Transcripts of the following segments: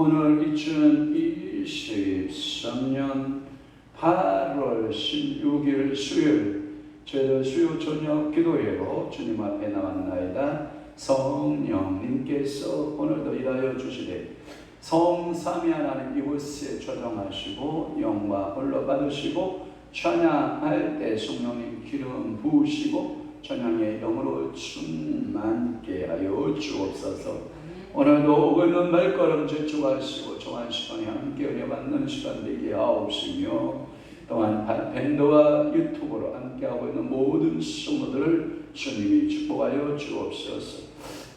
오늘 2023년 8월 16일 수요일 저희들 수요 저녁 기도회로 주님 앞에 나왔나이다. 성령님께서 오늘도 일하여 주시되 성삼위 하나님 이곳에 조정하시고 영광을 받으시고 찬양할 때 성령님 기름 부으시고 찬양의 영으로 충만케 하여 주옵소서. 오늘도 오고 있는 발걸음 제축하시고 정한 시간에 함께 은혜 받는 시간 되게 하옵시며 또한 밴드와 유튜브로 함께하고 있는 모든 성도들을 주님이 축복하여 주옵소서.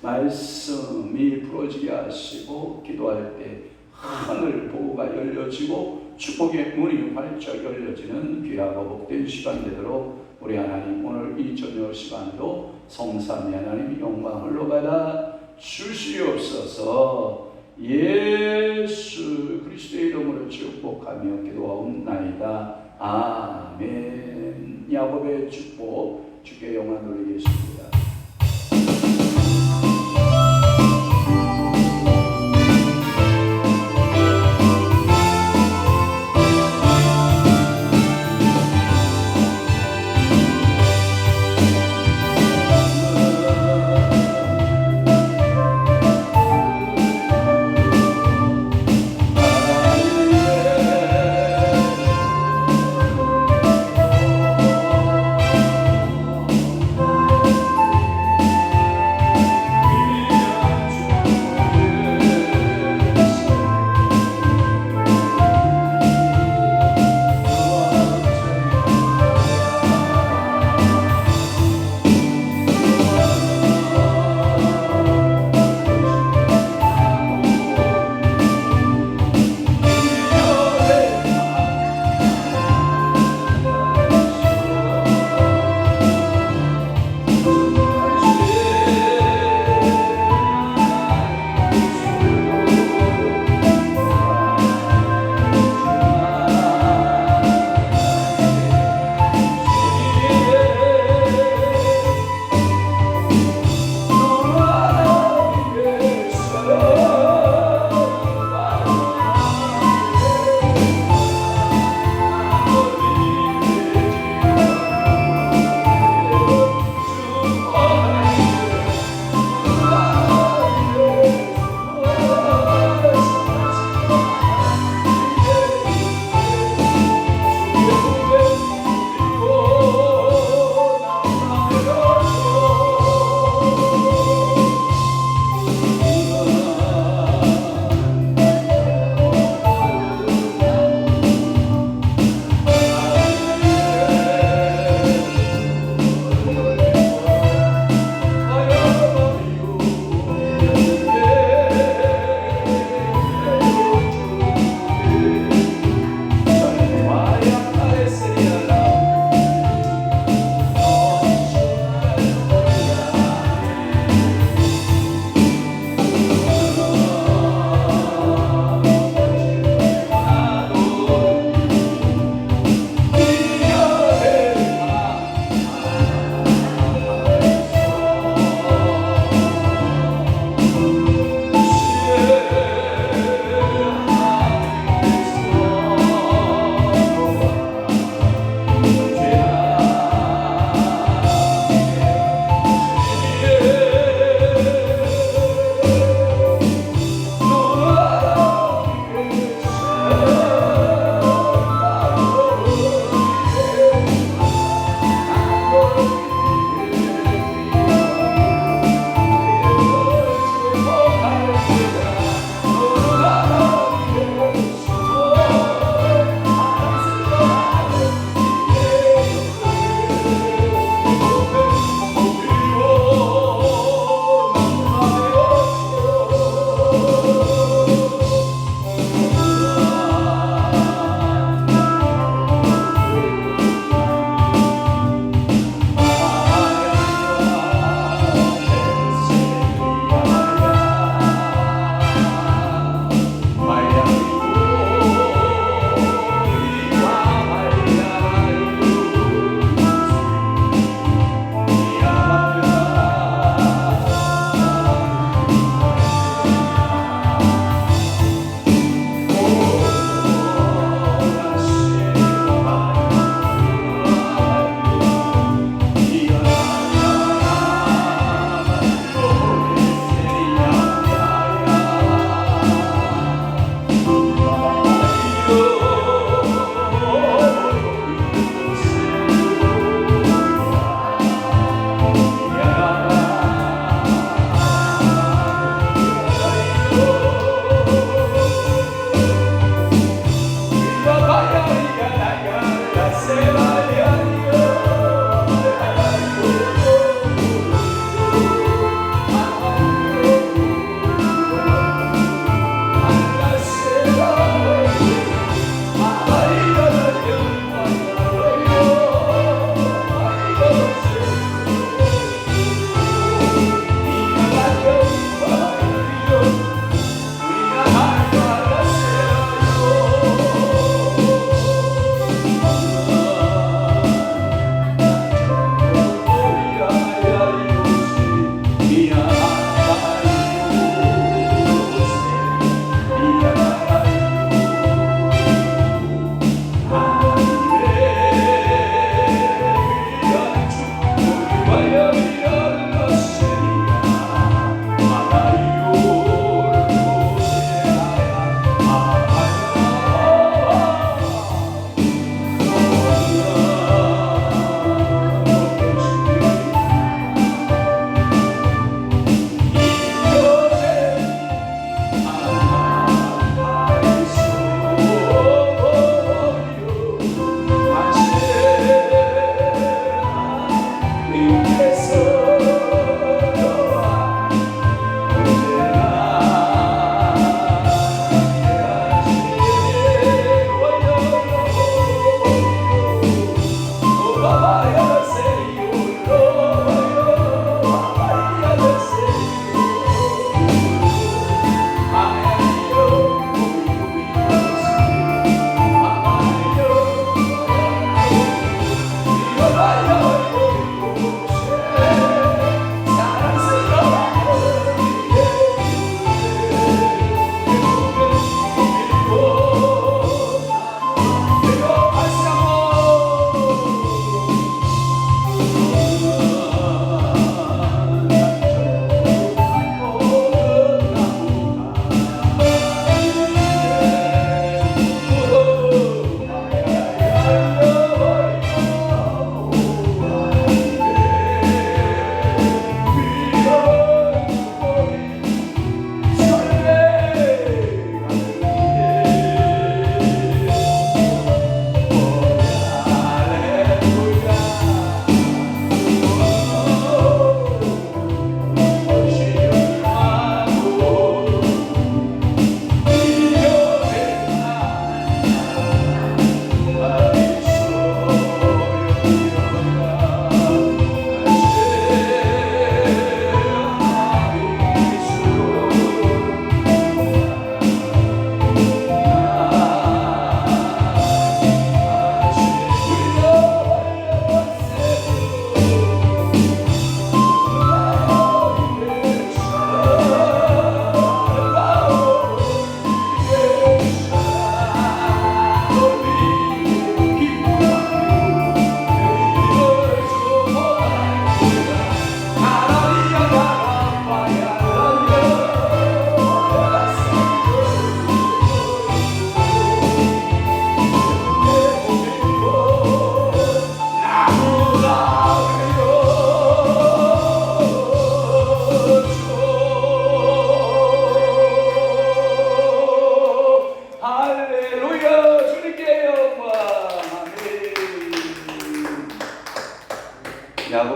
말씀이 부러지게 하시고 기도할 때 하늘 보고가 열려지고 축복의 문이 활짝 열려지는 귀하고 복된 시간 되도록 우리 하나님 오늘 이 저녁 시간도 성삼위 하나님 영광을 받아 주시옵소서. 예수 그리스도의 이름으로 축복하며 기도하옵나이다. 아멘. 야곱의 축복 주께 영광 돌리겠습니다.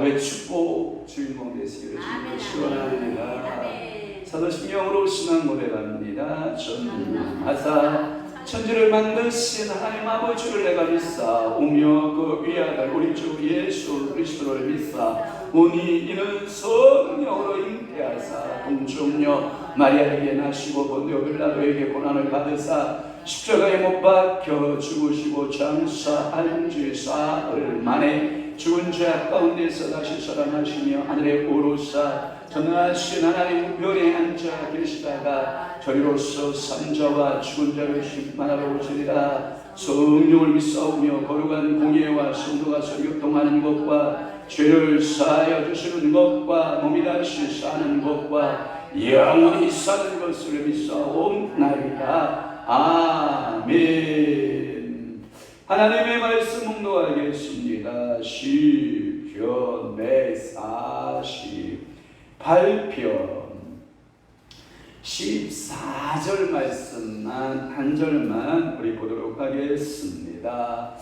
야곱의 축복 주인공 되시기를 주님을 시원합니다. 사도신경으로 신앙 고백합니다. 전하사 천지를 만드신 하나님 아버지를 내가 믿사 오며 그 위아들 우리 주 예수 그리스도를 믿사 오니 이는 성령으로 잉태하사 동정녀 마리아에게 나시고 본디오 빌라도에게 고난을 받으사 십자가에 못 박혀 죽으시고 장사한 지 사흘 만에 죽은 죄악 가운데서 다시 살아나시며 하늘에 오르사 전능하신 하나님 우편에 앉아 계시다가 저리로서 산자와 죽은 자를 심판하러 오시리라. 성령을 믿사오며 거룩한 공예와 성도가 교통하는 것과 죄를 사하여 주시는 것과 몸이 다시 사는 것과 영원히 사는 것을 믿사옵나이다. 아멘. 하나님의 말씀 묵도하겠습니다. 시편 148편 14절 말씀만 한 절만 우리 보도록 하겠습니다.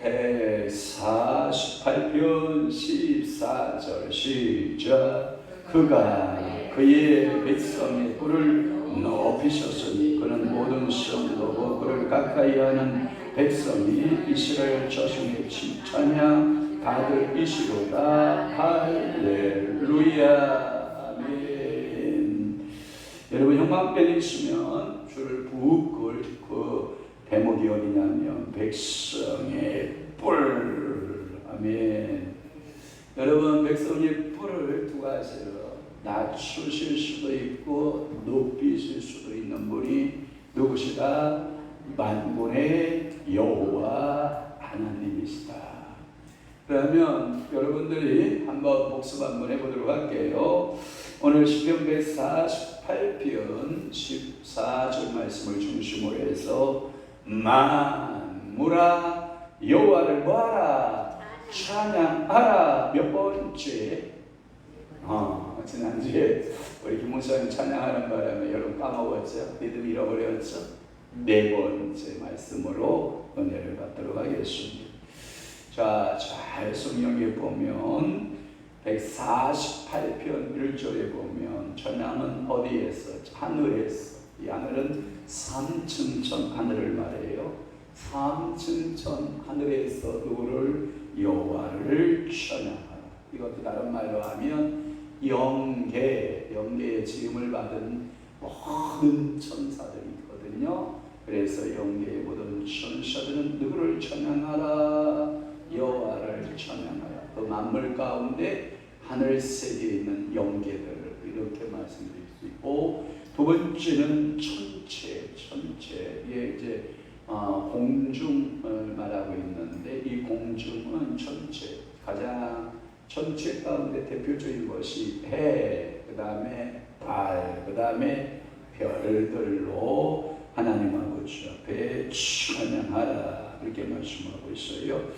148편 14절 시작. 그가 그의 백성의 뿔을 높이셨으니 그는 모든 성도고 그를 가까이 하는 백성이 이스라엘 자손의 칭찬이야 다들 이시로다. 할렐루야. 아멘. 여러분 형광펜이 있으면 줄을 푹 긋고 대목이 어디냐면 백성의 뿔. 아멘. 여러분 백성의 뿔을 두 가지로 낮추실 수도 있고 높이실 수도 있는 분이 누구시다? 만군의 여호와 하나님이시다. 그러면 여러분들이 한번 복습 한번 해보도록 할게요. 오늘 시편 148편 14절 말씀을 중심으로 해서 만물아 여호와를 보아라 찬양하라. 몇 번째? 지난주에 우리 김문수님 찬양하는 바람에 여러분 까먹었죠? 믿음 잃어버렸죠? 네 번째 말씀으로 은혜를 받도록 하겠습니다. 자, 잘 성경에 보면 148편 1절에 보면 찬양은 어디에서? 하늘에서. 이 하늘은 3층 전 하늘을 말해요. 3층 전 하늘에서 누구를? 여호와를 찬양하라. 이것도 다른 말로 하면 영계의 지음을 받은 모든 천사들이 있거든요. 그래서 영계의 모든 천사들은 누구를 찬양하라? 여호와를 찬양하라. 그 만물 가운데 하늘 세계에 있는 영계들을 이렇게 말씀드릴 수 있고, 두 번째는 천체에 이제 공중을 말하고 있는데 이 공중은 천체, 가장 천체 가운데 대표적인 것이 해, 그 다음에 달, 그 다음에 별들로 하나님 아버지 앞에 찬양하라 이렇게 말씀하고 있어요.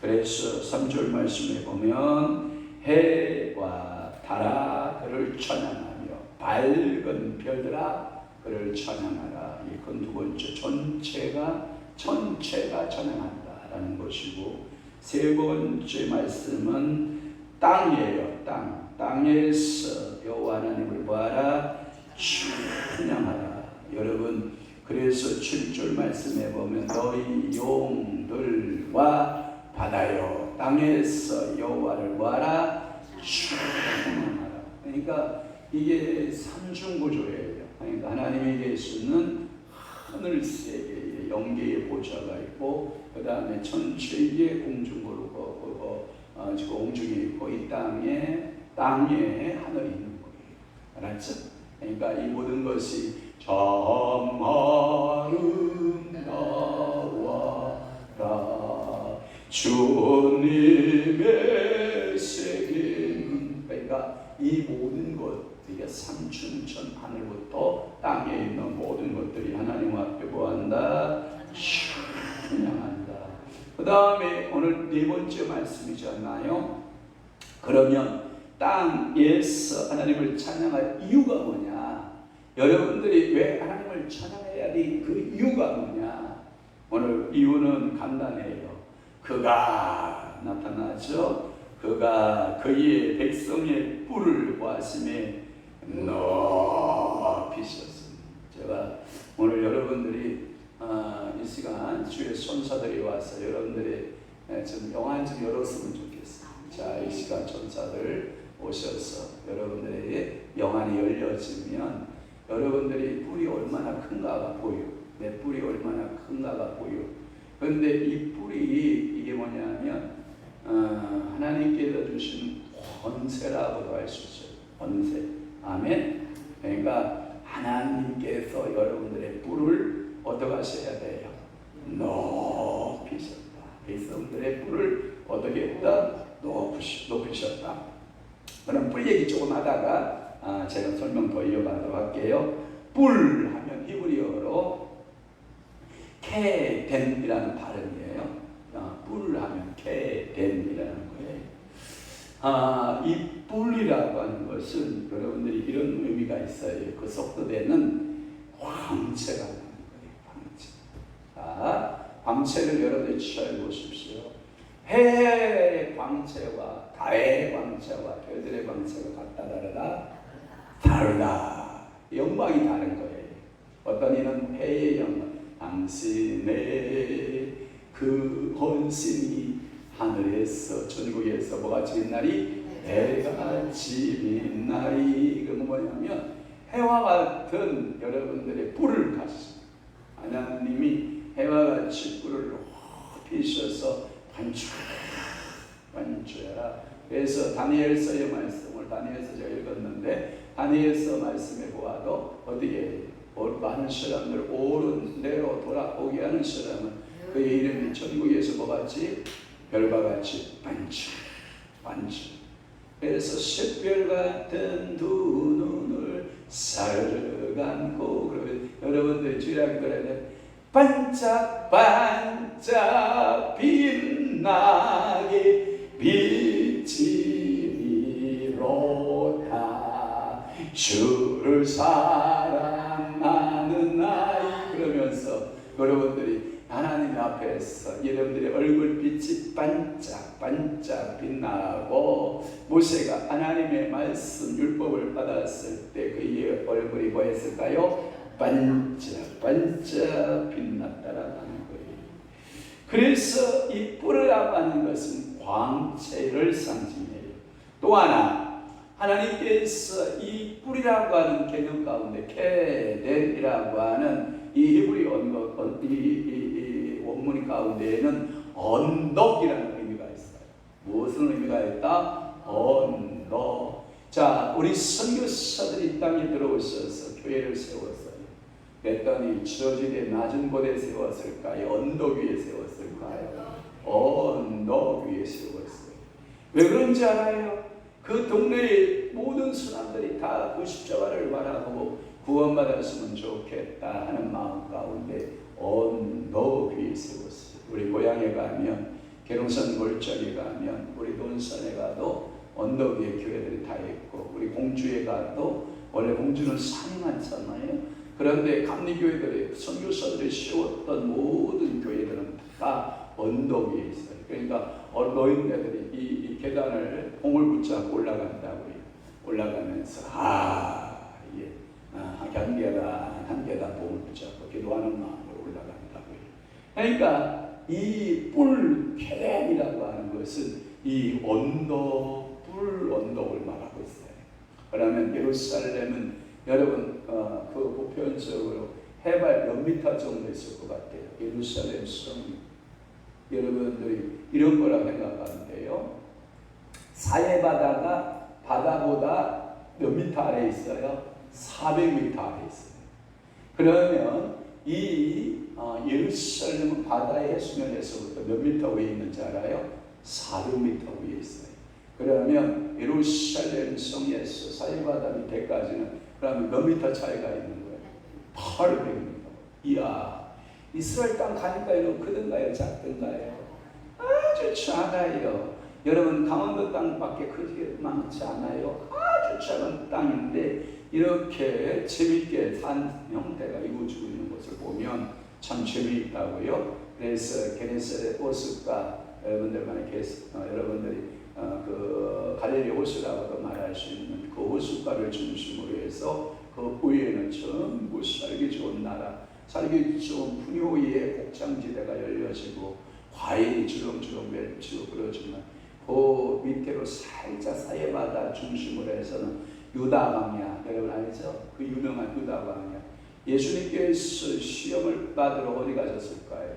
그래서 3절 말씀에 보면 해와 달아 그를 찬양하며 밝은 별들아 그를 찬양하라. 이건 두 번째 천체가 찬양한다라는 것이고, 세 번째 말씀은 땅이에요. 땅에서 여호와 하나님을 보아라 찬양하라. 여러분 그래서 7절 말씀에 보면 너희 용들과 바다여 땅에서 여호와를 보아라 찬양하라. 그러니까 이게 삼중구조예요. 그러니까 하나님에게서는 하늘 세계에 영계의 보좌가 있고, 그 다음에 천체의 공중으로 공중이 있고, 이 땅에 하늘이 있는 거예요. 알았죠? 그러니까 이 모든 것이 참 아름다워라 주님의 세계는. 그러니까 이 모든 것들이 삼춘천 하늘부터 땅에 있는 모든 것들이 하나님 앞에 뭐한다? 찬양한다. 그 다음에 오늘 네 번째 말씀이잖아요. 그러면 땅에서 하나님을 찬양할 이유가 뭐냐? 여러분들이 왜 하나님을 찬양해야 돼? 그 이유가 뭐냐? 오늘 이유는 간단해요. 그가 나타나죠. 그가 그의 백성의 뿔을 보았음에 높이셨습니다. 제가 오늘 여러분들이 이 시간 주의 천사들이 와서 여러분들의 좀 영안 좀 열었으면 좋겠어요. 자, 이 시간 천사들 오셔서 여러분들의 영안이 열려지면 여러분들이 뿔이 얼마나 큰가가 보여. 내 뿔이 얼마나 큰가가 보여. 그런데 이 뿔이 이게 뭐냐면 하나님께서 주신 권세라고도 할 수 있어요. 권세. 아멘. 그러니까 하나님께서 여러분들의 뿔을 어떻게 하셔야 돼요? 높이셨다. 백성들의 뿔을 어떻게 했다? 높이셨다. 그럼 뿔 얘기 조금 하다가 제가 설명 더 이어가도록 할게요. 뿔 하면 히브리어로 케덴이라는 발음이에요. 뿔 하면 케덴이라는 거예요. 이 뿔이라고 하는 것은 여러분들이 이런 의미가 있어요. 그 속도되는 광채가 나는 거예요. 광채. 자, 광채를 여러분들이 취해 보십시오. 해의 광채와 달의 광채와 별들의 광채가 같다 다르다? 다르다. 영광이 다른 거예요. 어떤 이는 해의 영광, 당신의 그 헌신이 하늘에서 전국에서 뭐같이 빛나리? 해같이 빛나리. 그건 뭐냐면 해와 같은 여러분들의 뿔을 가지고 하나님이 해와 같이 뿔을 높이셔서 반주하라. 그래서 다니엘서의 말씀을 다니엘서 제가 읽었는데 다니엘서 말씀에 보아도 어디에 많은 사람들 옳은 대로 돌아오게 하는 사람은 그의 이름이 천국에서 뭐같이 별과 같이 반주. 그래서 샛별 같은 두 눈을 사르르간고 그러면 여러분들이 주의하기 바랍니다. 반짝반짝 빛나게 비치리로다 주를 사랑하는 아이. 그러면서 여러분들이 하나님 앞에서 여러분들의 얼굴빛이 반짝반짝 빛나고 모세가 하나님의 말씀 율법을 받았을 때 그의 얼굴이 뭐했을까요? 반짝반짝 빛났다라고 하는 거예요. 그래서 이 뿔이라고 하는 것은 광채를 상징해요. 또 하나 하나님께서 이 뿔이라고 하는 개념 가운데 케덴이라고 하는 이 히브리 원문 가운데에는 언덕이라는 의미가 있어요. 무슨 의미가 있다? 언덕. 자, 우리 선교사들이 이 땅에 들어오셔서 교회를 세웠어요. 그랬더니 지어지되 낮은 곳에 세웠을까요? 언덕 위에 세웠을까요? 언덕 위에 세웠어요. 왜 그런지 알아요? 그 동네의 모든 사람들이 다 그 십자가를 바라보고 구원받았으면 좋겠다 하는 마음 가운데 언덕 위에 세웠어요. 우리 고향에 가면 계룡산 골짜기에 가면 우리 논산에 가도 언덕 위에 교회들이 다 있고 우리 공주에 가도 원래 공주는 산이 많잖아요. 그런데 감리교회들이 선교사들이 세웠던 모든 교회들은 다 언덕 위에 있어요. 그러니까 노인네들이 이 계단을 봉을 붙잡고 올라간다고요. 올라가면서 한 계단 봉을 붙잡고 기도하는 마음으로 올라간다고요. 그러니까 이 뿔 케덴이라고 하는 것은 이 언덕, 뿔 언덕을 말하고 있어요. 그러면 예루살렘은 여러분 그 보편적으로 해발 몇 미터 정도 있을 것 같아요. 예루살렘 성 여러분들이 이런 거라 생각하면 돼요. 사해바다가 바다보다 몇 미터 아래에 있어요? 400미터 아래에 있어요. 그러면 이 예루살렘은 바다의 해수면에서부터 몇 미터 위에 있는지 알아요? 400미터 위에 있어요. 그러면 예루살렘 성에서 사해바다 밑에까지는 그러면 몇 미터 차이가 있는 거예요? 800미터. 이야, 이스라엘 땅 가니까 이런 크든가요? 작든가요? 아주 작아요. 여러분 강원도 땅밖에 크지 많지 않아요. 아주 작은 땅인데 이렇게 재밌게 산 형태가 이루어지고 있는 것을 보면 참 재미있다고요. 그래서 게네사렛 호숫가 여러분들 만약에 여러분들이 그 갈릴리 호수라고도 말할 수 있는 그 호숫가를 중심으로 해서 그 위에는 전부 살기 좋은 나라, 살기 좋은 분효의 곡창지대가 열려지고 과일이 주렁주렁 맺히고 그러지만 그 밑으로 살짝 사해바다 중심으로 해서는 유다 광야, 여러분 알죠? 그 유명한 유다 광야. 예수님께서 시험을 받으러 어디 가셨을까요?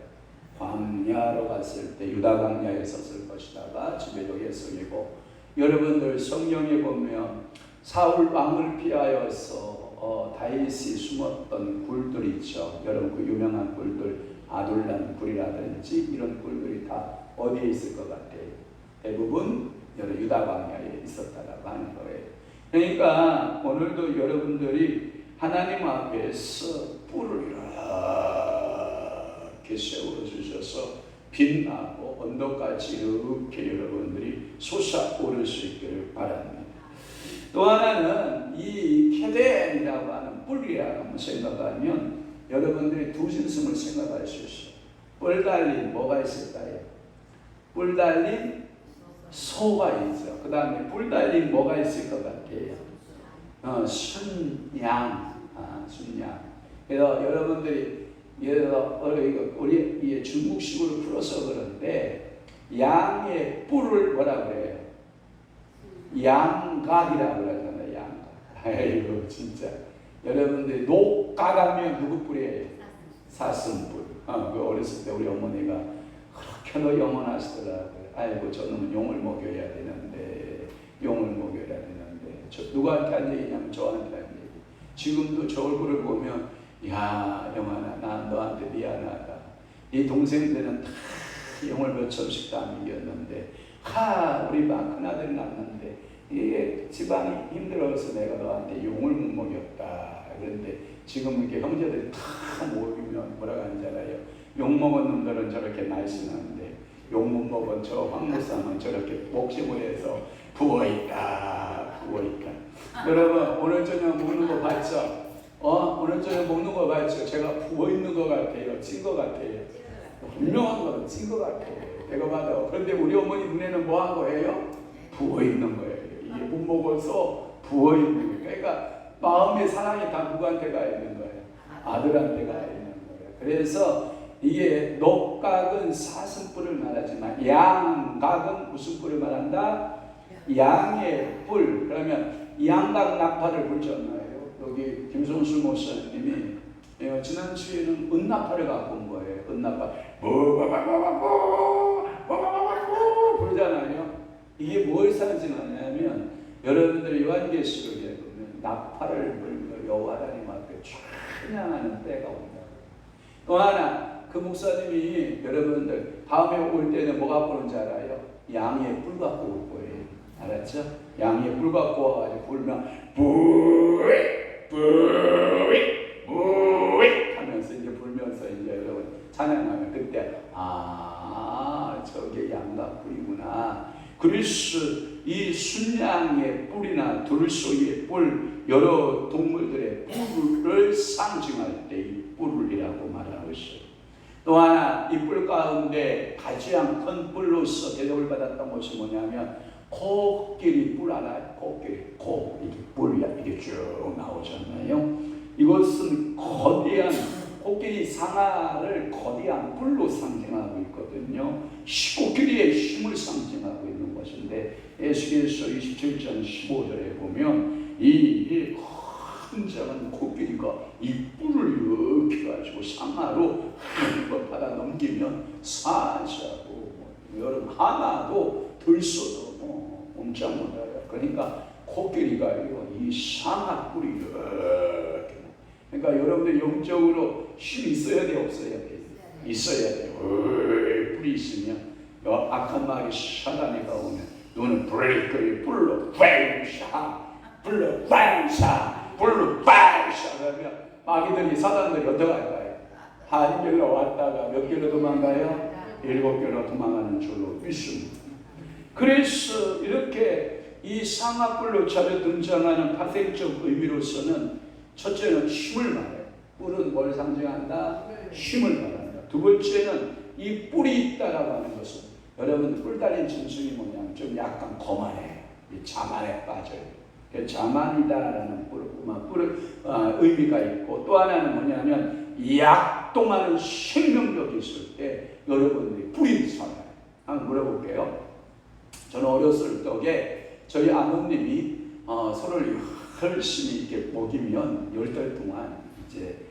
광야로 갔을 때 유다 광야에 섰을 것이다가 지배적 예수이고, 여러분들 성경에 보면 사울 왕을 피하여서 다윗이 숨었던 굴들 있죠. 여러분 그 유명한 굴들, 아둘람 굴이라든지 이런 굴들이 다 어디에 있을 것 같아요? 대부분 유다 광야에 있었다라고 하는 거예요. 그러니까 오늘도 여러분들이 하나님 앞에서 뿔을 이렇게 세워주셔서 빛나고 언덕같이 이렇게 여러분들이 솟아오를 수 있기를 바랍니다. 또 하나는 이 케덴이라고 하는 뿔이라고 생각하면 여러분들이 두 진승을 생각할 수 있어요. 뿔 달린 뭐가 있을까요? 뿔 달린 소가 있죠. 그 다음에 뿔 달린 뭐가 있을 것 같아요? 순양. 순양. 그래서 여러분들이 예를 들어 우리 중국식으로 풀어서 그런데 양의 뿔을 뭐라 그래요? 양각이라고 그러잖아요. 양각. 아이고 진짜. 여러분들이 녹각하면 누구 뿔이에요? 사슴뿔. 그 어렸을 때 우리 어머니가 그렇게도 영원하시더라고요. 아이고 저놈은 용을 먹여야 되는데, 용을 먹여야 되는데. 누구한테 한 얘기냐면 저한테 한 얘기. 지금도 저 얼굴을 보면 야 영환아, 나 너한테 미안하다. 이 동생들은 다 용을 몇 천씩 다 먹였는데 우리 큰아들 낳았는데 이게 집안이 힘들어서 내가 너한테 용을 못 먹였다. 그런데 지금 이렇게 형제들이 다 모이면 뭐라고 하는지 알아요? 욕 먹은 놈들은 저렇게 날씬한데 욕 못 먹은 저 황무쌈은 저렇게 목심을 해서 부어있다. 여러분 오늘 저녁 먹는 거 봤죠? 오늘 저녁 먹는 거 봤죠? 제가 부어있는 거 같아요? 찐 거 같아요? 분명한 거는 찐 거 같아요. 내가 봐도. 그런데 우리 어머니 눈에는 뭐 한 거예요? 부어있는 거예요. 이게 못 먹어서 부어있는 거예요. 그러니까 마음의 사랑이 다 누구한테 가 있는 거예요? 아들한테 가 있는 거예요. 그래서 이게 녹각은 사슴뿔을 말하지만 양각은 무슨 뿔을 말한다? 양의 뿔. 그러면 양각 나팔을 불잖아요. 여기 김성수 목사님이 지난주에는 은나팔을 갖고 온 거예요. 은나팔 부르잖아요. 이게 뭘 상징하냐면 여러분들 요한계시록에 보면 나팔을 불며 여호와 하나님 앞에 찬양하는 때가 온다. 또 하나 그 목사님이 여러분들 다음에 올 때는 뭐 갖고 오는지 알아요? 양의 뿔 갖고 올 거예요. 알았죠? 양의 뿔 갖고 와가지고 불면 하면서 이제 불면서 이제 여러분 찬양하면 그때 저게 양각뿔이구나. 그래서 이 순양의 뿔이나 들소의 뿔, 여러 동물들의 뿔을 상징할 때 이 뿔이라고 말하고 있어요. 또 하나 이 뿔 가운데 가장 큰 뿔로서 대접을 받았던 것이 뭐냐면 코끼리 뿔 알아요? 코끼리 이게 뿔이야. 이게 쭉 나오잖아요. 이것은 거대한 코끼리 상아를 거대한 뿔로 상징하고 있거든요. 코끼리의 힘을 상징하고 있는 것인데 에스겔서 27장 15절에 보면 이 큰 작은 코끼리가 이 뿔을 이렇게 가지고 상아로 한번 받아 넘기면 사자고 여러분 하나도 들소도 엄청 못해요. 그러니까 코끼리가 이 상아 뿔이 이렇게. 그러니까 여러분들 영적으로 힘이 있어야 돼, 없어야 돼? 있어야 돼요. 뿔이 있으면 악한 말이 사단이가 오면 너는 브레이크를 불러 불러 그러면 마귀들이 사단들이 어떻게 할까요? 한 길로 왔다가 몇 길로 도망가요? 7길로 도망가는 줄로 믿습니다. 그래서 이렇게 이 상아뿔로 차려 등장하는 파생적 의미로서는 첫째는 힘을 말해요. 뿔은 뭘 상징한다? 힘을 말한다. 두 번째는 이 뿔이 있다라고 하는 것은 여러분 뿔 달린 짐승이 뭐냐면 좀 약간 거만해. 자만에 빠져요. 자만이다라는 의미가 있고, 또 하나는 뭐냐면 약동하는 생명력이 있을 때 여러분들이 뿔이 살아요. 한번 물어볼게요. 저는 어렸을 적에 저희 아버님이 소를 열심히 이렇게 먹이면 10달 동안 이제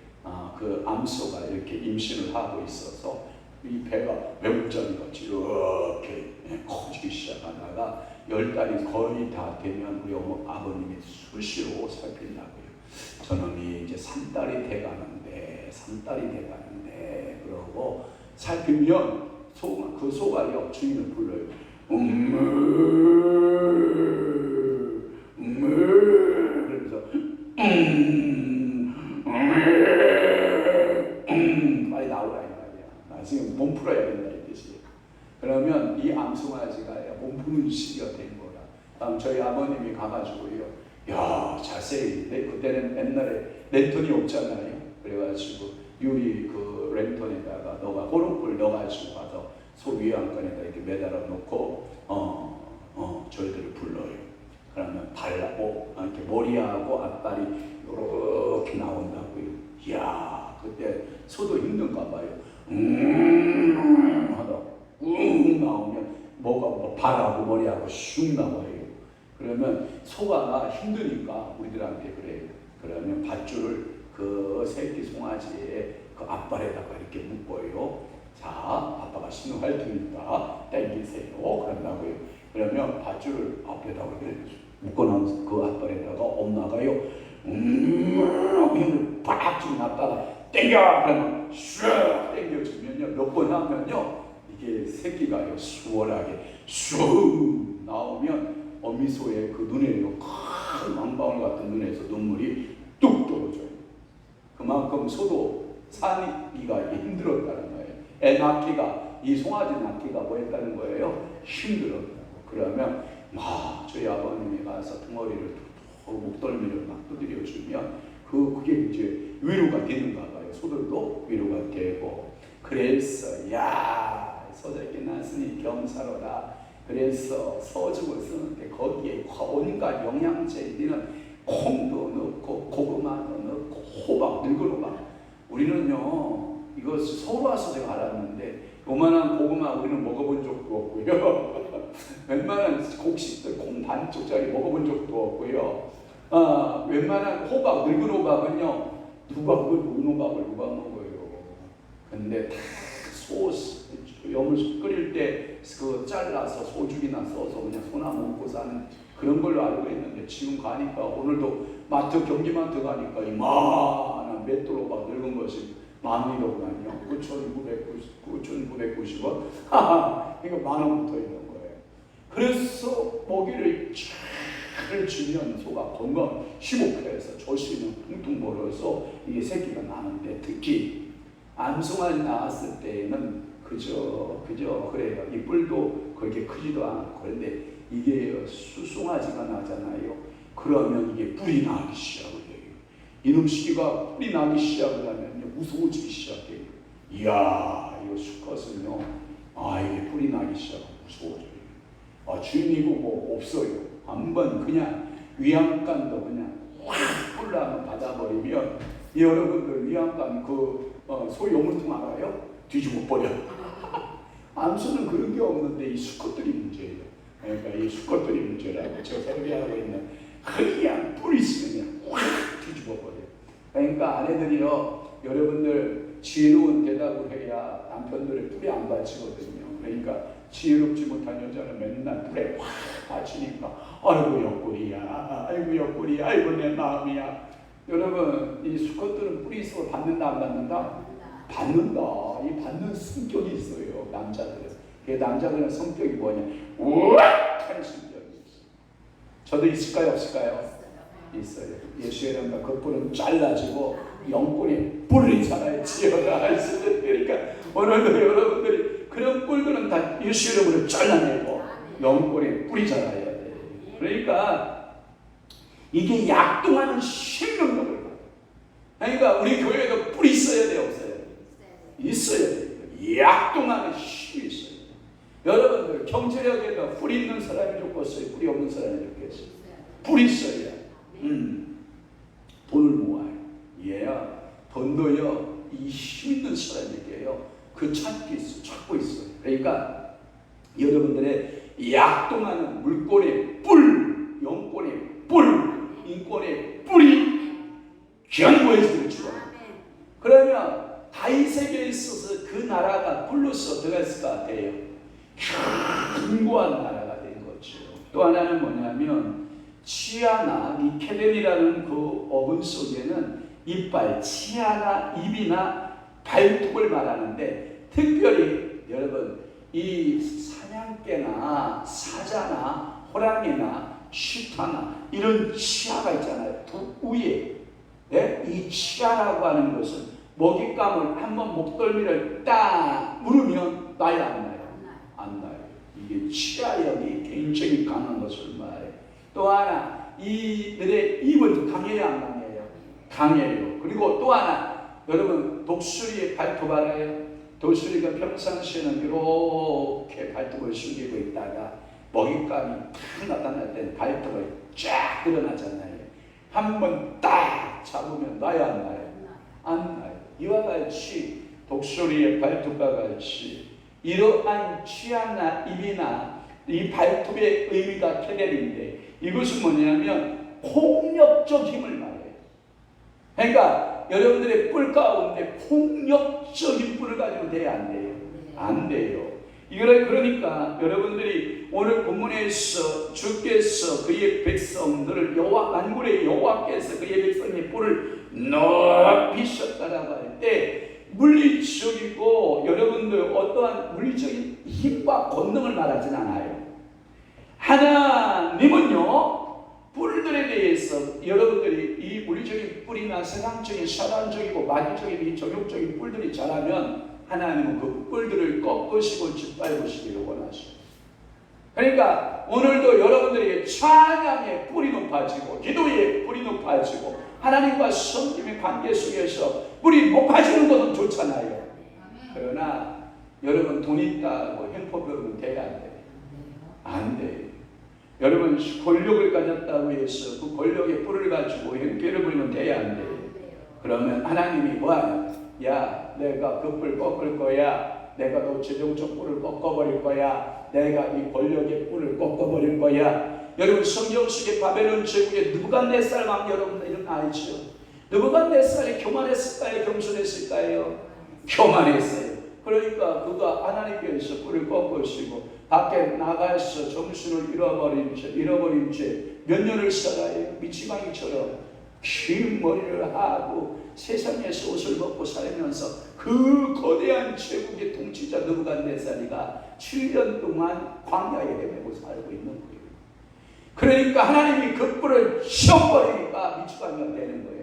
그 암소가 이렇게 임신을 하고 있어서 이 배가 외국장같이 이렇게 커지기 시작하다가 10달이 거의 다 되면 우리 아버님이 수시로 살핀다고요. 저는 이제 3달이 돼가는데 그러고 살피면 그 소가 주인을 불러요. 그러면서 빨리 나오라 이 말이야. 지금 몸 풀어야 된다 이 뜻이에요. 그러면 이 암송아지가 몸 푸는 시기가 된 거라. 다음 저희 아버님이 가가지고요. 야 자세히 그때는 옛날에 랜턴이 없잖아요. 그래가지고 유리 그 랜턴에다가 너가 호롱불 넣어가지고 가서 소 위안권에다 이렇게 매달아 놓고 저희들을 불러요. 그러면 발라고 이렇게 머리하고 앞발이 이렇게 나온다고요. 이야 그때 소도 힘든가 봐요. 하다 나오면 뭐가 발하고 머리하고 슉 나와요. 그러면 소가 힘드니까 우리들한테 그래요. 그러면 밧줄을 그 새끼 송아지의 그 앞발에다가 이렇게 묶어요. 자, 아빠가 신호할 테니까 당기세요. 그런다고요. 그러면 밧줄을 앞에다가 이렇게 묶어놓은 그 앞발에다가 엄마가요. 힘을 팍 주고 놨다가 당겨! 그러면 슉 당겨주면요. 몇 번 하면요. 이게 새끼가요. 수월하게 슉 나오면 어미소의 그 눈에요. 큰 망방울 같은 눈에서 눈물이 뚝 떨어져요. 그만큼 소도 사니기가 힘들었다는 거예요. 애 낳기가, 이 송아지 낳기가 뭐 했다는 거예요? 힘들었다고. 그러면 저희 아버님이 가서 등어리를 목덜미를 막 두드려주면 그게 이제 위로가 되는가 봐요. 소들도 위로가 되고. 그래서 소새끼 낳았으니 겸사로다. 그래서 서죽을 쓰는데 거기에 온갖 영양제들은 콩도 넣고 고구마도 넣고 호박, 늙은 호박. 우리는요 이거 서울 와서 제가 알았는데 요만한 고구마 우리는 먹어본 적도 없고요. 웬만한 곡식들 콩 반쪽짜리 먹어본 적도 없고요. 웬만한 호박, 늙은 호박은요 누가 먹어요. 근데 다 염을 끓일 때 그 잘라서 소죽이나 써서 그냥 소나 먹고 사는 그런 걸로 알고 있는데 지금 가니까 오늘도 경기마트 가니까 이만한 맷돌호박 늙은 것이 10,000원이더구만요. 9,990원. 이거 10,000원 붙어 있는 거예요. 그래서 먹이를 잘 주면 소가 건강 회복해서 조심은 퉁퉁 벌어서 이게 새끼가 나는데 특히 암송아지 나왔을 때는 그저 그래요. 이 뿔도 그렇게 크지도 않고. 그런데 이게 수송아지가 나잖아요. 그러면 이게 뿔이 나기 시작을 해요. 이놈 시기가 뿔이 나기 시작을 하면 무서워지기 시작해요. 이야 이거 수컷은요 이게 뿔이 나기 시작하면 무서워져요. 주인이고 뭐 없어요. 한번 그냥 위안감도 그냥 확 뿔나면 받아버리면 여러분들 위안감 소 요물통 알아요? 뒤집어 버려. 암수는 그런 게 없는데 이 수컷들이 문제예요. 그러니까 이 수컷들이 문제라고 제가 설계하고 있는 그냥 뿔이 있으면 그냥 확 뒤집어 버려. 그러니까 아내들이요 여러분들 지혜로운 대답을 해야 남편들의 뿔이 안 받치거든요. 그러니까 지혜롭지 못한 여자는 맨날 뿔에 확 받치니까 아이고 옆구리야, 아이고 내 마음이야. 여러분 이 수컷들은 뿔이 있어 받는다 안 받는다? 받는다. 이 받는 성격이 있어요. 남자들은. 그 남자들은 성격이 뭐냐? 우악한 성격이 있어요. 저도 있을까요? 없을까요? 있어요. 예수의 이름과 그 뿔은 잘라지고 영혼이 뿔이 자라야 지어라. 그러니까 오늘도 여러분들이 그런 뿔들은 다 예수의 이름으로 잘라내고 영혼이 뿔이 자라야 돼. 그러니까 이게 약동하는 생명력을 받아요. 그러니까 우리 교회에도 뿔이 있어야 돼요? 없어요? 있어야 돼요. 약동하는 힘이 있어요. 여러분들 경제력에도 뿔 있는 사람이 좋겠어요? 뿔이 없는 사람이 좋겠어요? 뿔 있어야 돈을 모아요. 얘야 돈도요 이 힘 있는 사람에게요 그 찾고 있어요. 그러니까 여러분들의 약동하는 물꼬리 뿔, 영꼬리 뿔, 인꼬리 뿔이 견고해지기를 축원합니다. 그러면 다윗에게 있어서 그 나라가 뿔로서 들어갔을 것 같아요. 견고한 나라가 된 거죠. 또 하나는 뭐냐면 치아나 이 케덴이라는 그 어근 속에는 이빨, 치아나 입이나 발톱을 말하는데 특별히 여러분 이 사냥개나 사자나 호랑이나 치타나 이런 치아가 있잖아요. 두 위에 이 치아라고 하는 것은 먹잇감을 한번 목덜미를 딱 물으면 나요 안 나요? 안 나요. 이게 치아력이 굉장히 강한 것을 말해요. 또 하나 이들의 입은 강해요 안 강해요? 강해요. 그리고 또 하나 여러분 독수리의 발톱 알아요? 독수리가 평상시에는 이렇게 발톱을 숨기고 있다가 먹잇감이 탁 나타날 때는 발톱을 쫙 드러나잖아요. 한번 딱 잡으면 나요 안 나요? 안 나요. 이와 같이 독수리의 발톱과 같이 이러한 치아나 입이나 이 발톱의 의미가 케덴인데 이것은 뭐냐면 폭력적 힘을 말해요. 그러니까 여러분들의 뿔 가운데 폭력적인 뿔을 가지고 돼야 안 돼요? 안 돼요. 이거를 그러니까 여러분들이 오늘 본문에서 주께서 그의 백성들을 여호와 만군의 여호와께서 그의 백성의 뿔을 높이셨다라고 할 때 물리적이고 여러분들 어떠한 물리적인 힘과 권능을 말하진 않아요. 하나님은요 뿔들에 대해서 여러분들이 이 물리적인 뿔이나 세상적인 사단적이고 마귀적인 이 정욕적인 뿔들이 자라면 하나님은 그 뿔들을 꺾으시고 짓밟으시기를 원하시고 그러니까 오늘도 여러분들에게 찬양의 뿔이 높아지고 기도의 뿔이 높아지고 하나님과 성김의 관계 속에서 뿔이 높아지는 것은 좋잖아요. 그러나 여러분 돈 있다고 행포병은 돼야 안 돼요. 안 돼요. 여러분 권력을 가졌다고 해서 그 권력의 뿔을 가지고 행패를 부리면 돼야 안 돼요. 그러면 하나님이 뭐하냐? 야 내가 그 뿔 꺾을 거야. 내가 너 재정적 뿔을 꺾어버릴 거야. 내가 이 권력의 뿔을 꺾어버릴 거야. 여러분 성경 속에 바벨론 제국의 느부갓네살 왕 여러분 이름 알죠? 느부갓네살이 교만했을까요? 겸손했을까요? 교만했어요. 그러니까 그가 하나님께서 뿔을 꺾으시고 밖에 나가서 정신을 잃어버린 채 몇 년을 살아요? 미치광이처럼 긴 머리를 하고 세상에서 옷을 벗고 살면서 그 거대한 제국의 통치자 느부갓네살이가 7년 동안 광야에 헤매고 살고 있는 거예요. 그러니까 하나님이 그 뿔을 씌워버리니까 미치광이가 되는 거예요.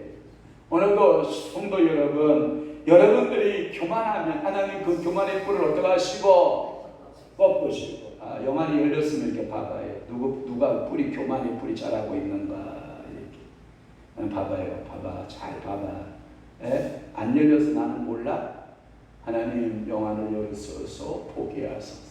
오늘도 성도 여러분, 여러분들이 교만하면 하나님 그 교만의 뿔을 어떻게 하시고 꺾으시고 영안이 열렸으면 이렇게 봐봐요. 누가 뿔이 교만의 뿔이 자라고 있는가 이렇게 봐봐요. 잘 봐봐. 안 열려서 나는 몰라? 하나님 영안을 열어서 포기하소서.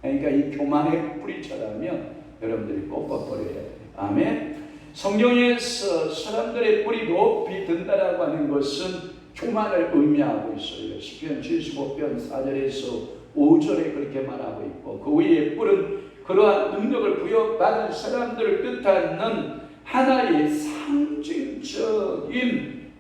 그러니까 이 교만의 뿔이 자라면 여러분들이 꺾어버려야 돼요. 아멘. 성경에서 사람들의 뿔이 높이 든다라고 하는 것은 교만을 의미하고 있어요. 시편 75편 4절에서 5절에 그렇게 말하고 있고 그 위에 뿔은 그러한 능력을 부여받은 사람들을 뜻하는 하나의 상징적인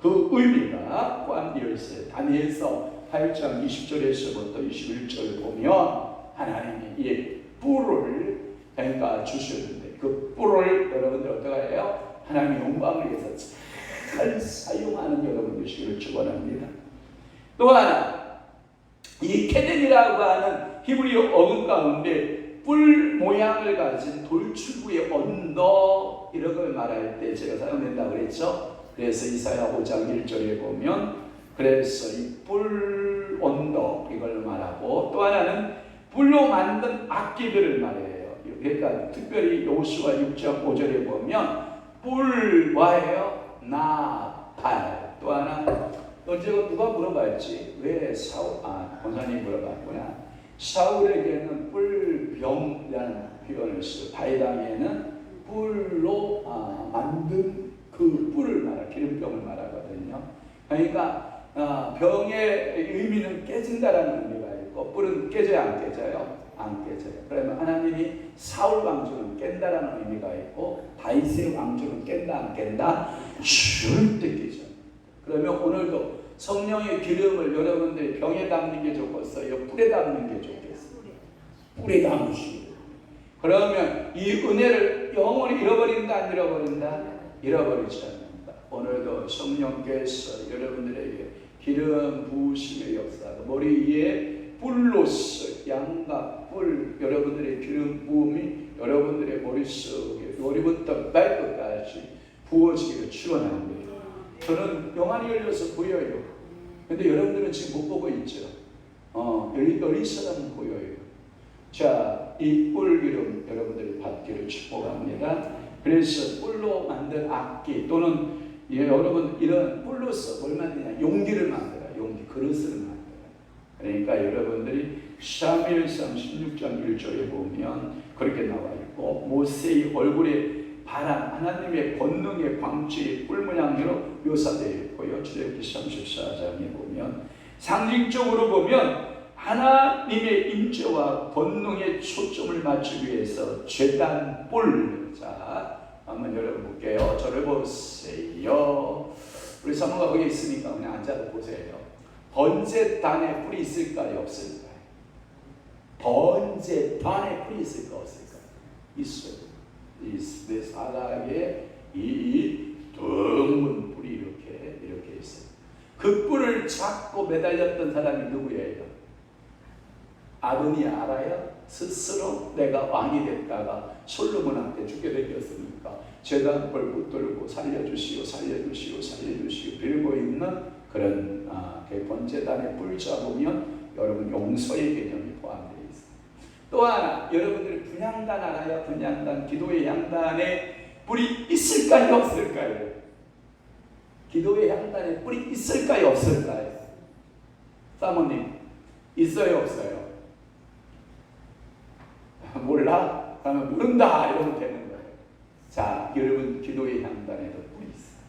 그 의미가 포함되어 있어요. 다니엘서 8장 20절에서부터 21절 보면 하나님이 이 뿔을 그러니까 주셨는데 그 뿔을 여러분들 어떻게 해요? 하나님의 영광을 위해서 잘 사용하는 여러분 되시기를 축원합니다. 또 하나 이 케덴이라고 하는 히브리어 어근 가운데 뿔 모양을 가진 돌출구의 언덕 이런 걸 말할 때 제가 사용된다고 그랬죠. 그래서 이사야 5장 1절에 보면 그래서 이 뿔 언덕 이걸 말하고 또 하나는 뿔로 만든 악기들을 말해요. 그러니까 특별히 여호수아 6장 5절에 보면 뿔 뭐예요? 나팔. 또 하나 언제가 누가 물어봤지? 왜 권사님 물어봤구나. 사울에게는 뿔병이라는 표현을 쓰고 다윗에게는 뿔로 만든 그 뿔을 기름병을 말하거든요. 그러니까 병의 의미는 깨진다라는 의미가 있고 뿔은 깨져야 안 깨져요? 안 깨져요. 그러면 하나님이 사울 왕조는 깬다라는 의미가 있고 다윗의 왕조는 깬다 안 깬다? 절대 깨져. 그러면 오늘도 성령의 기름을 여러분들이 병에 담는 게 좋겠어요? 뿔에 담는 게 좋겠어요? 뿔에 담으시고. 그러면 이 은혜를 영원히 잃어버린다 안 잃어버린다? 잃어버리지 않는다. 오늘도 성령께서 여러분들에게 기름 부으심의 역사가 머리 위에 뿔로서 양과 뿔 여러분들의 기름 부음이 여러분들의 머릿속에 머리부터 발끝까지 부어지기를 축원합니다. 저는 영안이 열려서 보여요. 근데 여러분들은 지금 못 보고 있죠. 어린 사람은 보여요. 자, 이 뿔기름 여러분들이 받기를 축복합니다. 그래서 뿔로 만든 악기 또는 여러분 이런 뿔로서 뭘 만드냐? 용기를 만들어요. 용기, 그릇을 만들어요. 그러니까 여러분들이 사무엘상 16장 1절에 보면 그렇게 나와 있고 모세의 얼굴에 바람, 하나님의 권능의 광채의 뿔 모양으로 묘사되어 있고요. 출애굽기 34장에 보면 상징적으로 보면 하나님의 임재와 권능의 초점을 맞추기 위해서 제단 뿔. 자, 한번 열어볼게요. 저를 보세요. 우리 사모가 거기 있으니까 그냥 앉아서 보세요. 번제단에 뿔이 있을까요? 없을까요? 번제단에 뿔이 있을까 없을까요? 있어요. 내 사각에 이 둥근 뿔이 이렇게 있어요. 그 뿔을 잡고 매달렸던 사람이 누구예요? 아도니아 알아요? 스스로 내가 왕이 됐다가 솔로몬한테 죽게 되었으니까 제단벌 붙들고 살려주시오 빌고 있는 그런 번제단에 뿔 잡으면 여러분 용서의 개념이 포함되어 있어요. 또 하나 여러분들이 분향단 알아요? 분향단 기도의 향단에 뿔이 있을까요? 없을까요? 기도의 향단에 뿔이 있을까요? 없을까요? 사모님 있어요? 없어요? 몰라? 그러면 모른다 이러면 되는 거예요. 자, 여러분 기도의 향단에도 뿔이 있어요.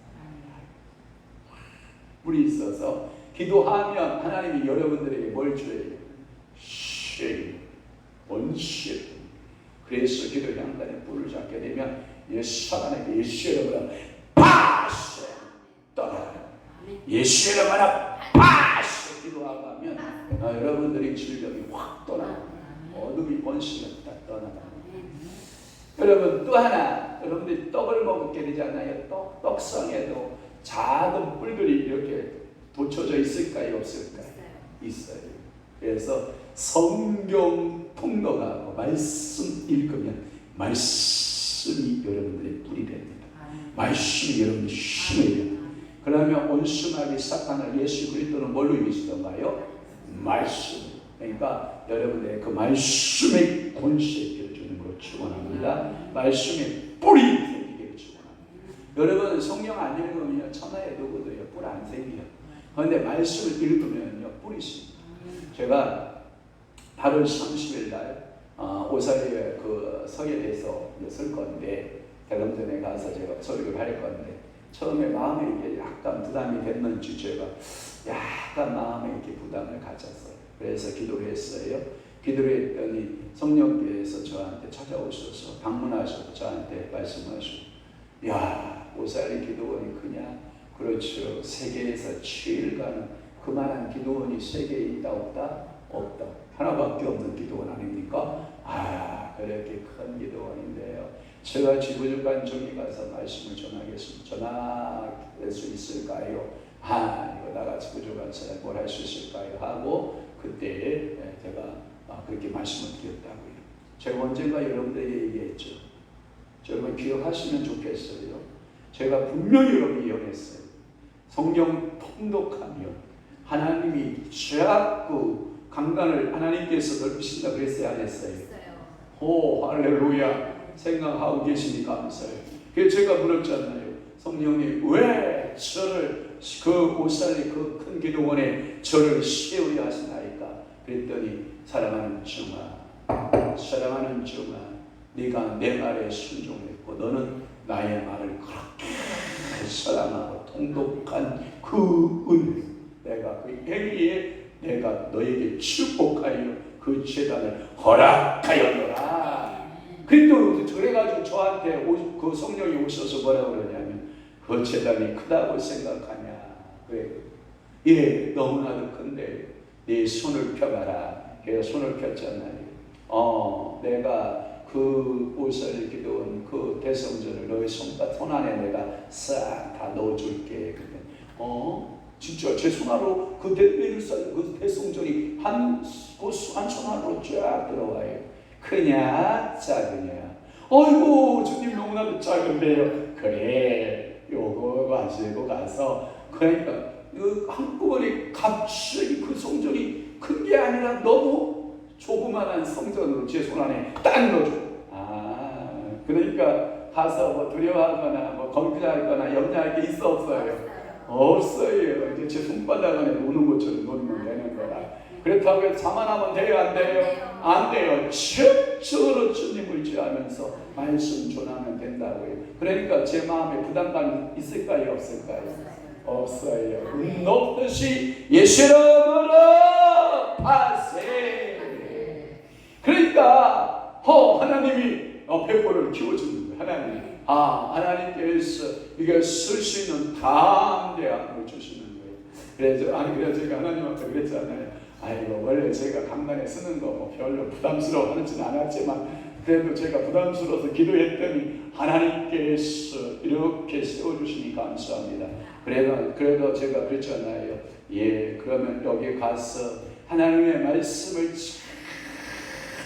뿔이 있어서 기도하면 하나님이 여러분들에게 뭘 줘요? 원시. 그래서 기도 향단에 뿔을 잡게 되면 예수 하나님께 예수의 이름으로 파시 떠나요. 예수의 이름으로 파시 기도하고 하면 여러분들의 질병이 확 떠나요. 어둠이 번식을 다 떠나가. 여러분 또 하나 여러분들이 떡을 먹게 되잖아요. 떡상에도 작은 뿔들이 이렇게 돋쳐져 있을까요? 없을까요? 있어요. 그래서 성경 통독하고 말씀 읽으면 말씀이 여러분들의 뿔이 됩니다. 말씀이 여러분들의 힘이 됩니다. 그러면 온순하게 사탄을 예수 그리스도는 뭘로 이기시던가요? 말씀. 그러니까 여러분의 그 말씀의 권세를 주는 것을 축원합니다. 말씀의 뿔이 생기기를 축원합니다. 여러분 성경 안 읽으면 천하에 누구도요 뿔 안 생겨요. 그런데 말씀을 읽으면요 뿔이 생겨요. 제가 8월 30일 날 오사리에 그 서예에서 설 건데 대검전에 가서 제가 설교를 할 건데 처음에 마음에 이게 약간 부담이 됐는지 제가 약간 마음에 이렇게 부담을 가졌어요. 그래서 기도를 했어요. 기도를 했더니 성령께서 저한테 찾아오셔서 방문하셔서 저한테 말씀하시고 야 오사리 기도원이 그냥 그렇죠. 세계에서 제일 가는 그만한 기도원이 세계에 있다 없다? 없다. 하나밖에 없는 기도원 아닙니까? 그렇게 큰 기도원인데요. 제가 지구주간 정리 가서 말씀을 전하겠습니다. 전할 수 있을까요? 이거 나같이 부족한 사람 뭘 할 수 있을까요? 하고 그때 제가 그렇게 말씀을 드렸다고요. 제가 언젠가 여러분들에게 얘기했죠. 여러분 기억하시면 좋겠어요. 제가 분명히 여러분이 예언했어요. 성경 통독하며 하나님이 자꾸 강단을 하나님께서 넓히신다 그랬어요? 안 했어요? 오 할렐루야. 생각하고 계시니 감사해요. 그래서 제가 물었잖아요. 성령님 왜 저를 그 오살리 그 큰 기도원에 저를 세우려 하시나이까? 그랬더니 사랑하는 정아 네가 내 말에 순종했고 너는 나의 말을 그렇게 사랑하고 통독한 그 은혜, 내가 그 행위에 내가 너에게 축복하여 그 제단을 허락하였노라. 그래가지고 저한테 그 성령이 오셔서 뭐라 그러냐면 그 제단이 크다고 생각하냐. 그래. 예, 너무나도 큰데 네 손을 펴봐라. 그래서 손을 폈잖아요. 내가 그 옷을 기도한 그 대성전을 너의 손 안에 내가 싹 다 넣어줄게. 진짜 제 손안으로 그 대성전이 한 손안으로 쫙 들어와요. 크냐 작으냐. 어이구 주님 너무나도 작은데요. 그래 요거 가지고 가서 그러니까 한꺼번에 갑자기 그 성전이 큰 게 아니라 너무 조그만한 성전으로 제 손 안에 딱 넣어줘. 그러니까 가서 뭐 두려워하거나 뭐 걱정하거나 염려할 게 있어 없어요? 없어요. 이제 제 손바닥 안에 노는 것처럼 놀면 되는 거라. 그렇다고 해서 자만하면 돼요? 안 돼요? 안 돼요. 적극적으로 주님을 의지하면서 말씀 전하면 된다고요. 그러니까 제 마음에 부담감이 있을까요? 없을까요? 없어요. 높듯이 예수 이름으로 하세. 그러니까 하나님이 백보를 키워주는 거예요. 하나님께서 이게 쓸 수 있는 담대함을 주시는 거예요. 그래서 제가 하나님 앞에 그랬잖아요. 아이고 원래 제가 간만에 쓰는 거 뭐 별로 부담스러워하지는 않았지만 그래도 제가 부담스러워서 기도했더니 하나님께서 이렇게 세워주시니 감사합니다. 그래도 제가 그랬잖아요. 예, 그러면 여기 가서 하나님의 말씀을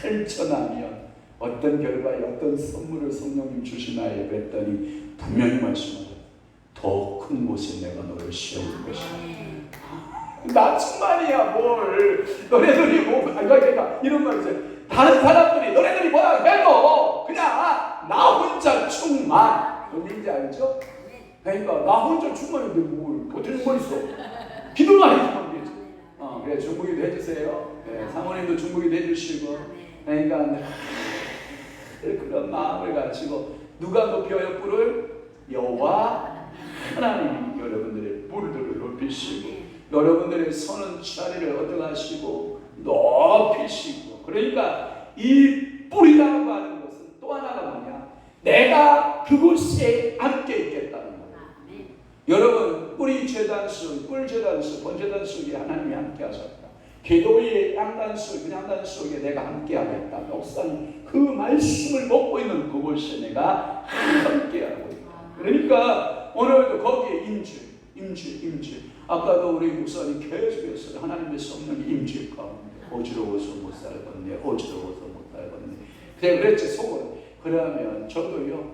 잘 전하면 어떤 결과에 어떤 선물을 성령님 주시나요? 그랬더니 분명히 말씀하셨어요. 더 큰 곳에 내가 너를 세울 것이다. 나뿐만이야 뭘. 너네들이 그러니까 이런 말이죠. 다른 사람들이 너네들이 뭐라 해도 그냥 나 혼자 충만. 뭔지 알죠? 그러니까 나 혼자 충만인데 뭘 어떻게 뭐 있어? 기도만 해주면 되지. 그래 중보기도 해주세요. 네, 사모님도 중보기도 해주시고. 그러니까 그런 마음을 가지고 누가 높여요 뿔을? 여호와 하나님이 여러분들의 뿔들을 높이시고 여러분들의 서는 자리를 얻어가시고 높이시고. 그러니까 이 뿔이라고 하는 것은 또 하나가 뭐냐? 내가 그곳에 함께 있겠다는 거예요. 여러분 뿔이 제단 속, 뿔 제단 속, 번제단 속에 하나님이 함께 하셨다. 기도의 양단 속, 그 양단 속에 내가 함께 하겠다. 목사님 그 말씀을 먹고 있는 그곳에 내가 함께 하고 있다. 그러니까 오늘도 거기에 임재. 아까도 우리 목사님 계속해서 하나님의 성령이 임재 가운데 어지러워서 못 살겠네. 그래 그랬지 속으로. 그러면 저도요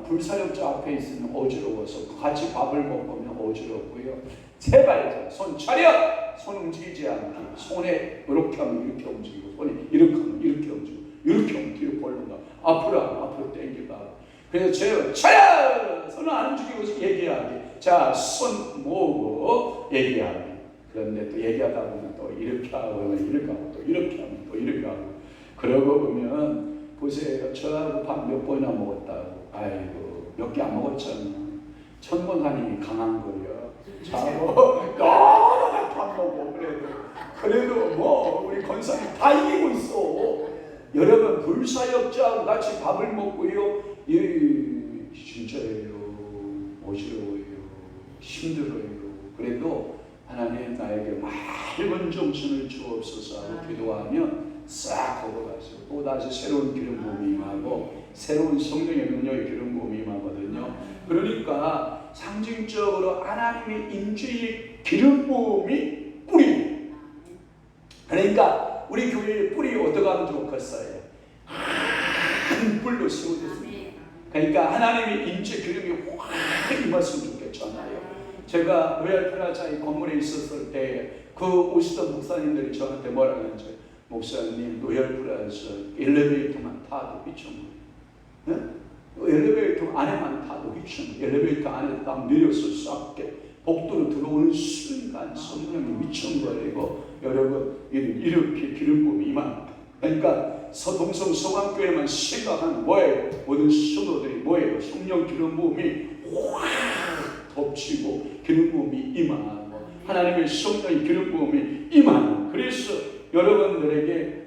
불사역자 앞에 있으면 어지러워서 같이 밥을 먹으면 어지럽고요. 제발 손 차려! 손 움직이지 않게. 손에 이렇게 하면 이렇게 움직이고 손이 이렇게 하면 이렇게 움직이고 이렇게 하면 뒤로 벌른다. 앞으로 하면 앞으로 당기고. 그래서 제가 차려! 손을 안 움직이고 얘기하기. 자, 손 모으고 얘기하기. 그런데 또 얘기하다 보면 또 이렇게 하고 이렇게 하고 또 이렇게 하면 또 이렇게 하고. 그러고 보면 보세요. 저하고 밥 몇 번이나 먹었다고. 아이고 몇 개 안 먹었잖아. 천권사님이 강한 거예요. 자고 너무 밥 먹고 그래도 뭐 우리 권사님 다 이기고 있어. 여러분 불사역자하고 같이 밥을 먹고요. 진짜예요. 어지러워요. 힘들어요. 그래도 하나님 나에게 맑은 정신을 주옵소서 하고 기도하면 싹 걷어가시고 또 다시 새로운 기름 부음이 임하고 새로운 성령의 능력의 기름 부음이 임하거든요. 그러니까 상징적으로 하나님의 임재의 기름 부음이 뿌리. 그러니까 우리 교회의 뿌리 어떻게 하면 좋겠어요? 큰 뿔로 세워졌습니다. 그러니까 하나님의 임재 기름이 확 임했으면 좋겠잖아요. 제가 로얄 플라자의 건물에 있었을 때 그 오시던 목사님들이 저한테 뭐라 그랬죠? 목사님 로얄 플라자 엘리베이터만 타도 휘청거려요. 네? 엘리베이터 안에만 타도 휘청거려요. 엘리베이터 안에 딱 내려서 싹게 복도로 들어오는 순간 성령이 휘청거리고 여러분 이 이렇게 기름 부음이 임한다. 그러니까 서동성 성황교회만 생각하는 뭐예요? 모든 성도들이 뭐예요? 성령 기름 부음이 확 덮치고 기름 부음이 임하고 하나님의 성령의 기름 부음이 임하는. 그래서 여러분들에게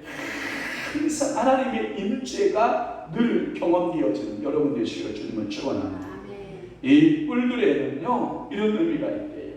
항상 하나님의 임재가 늘 경험되어지는 여러분 되시기를 주님은 축원합니다. 이 뿔들에는요 이런 의미가 있대요.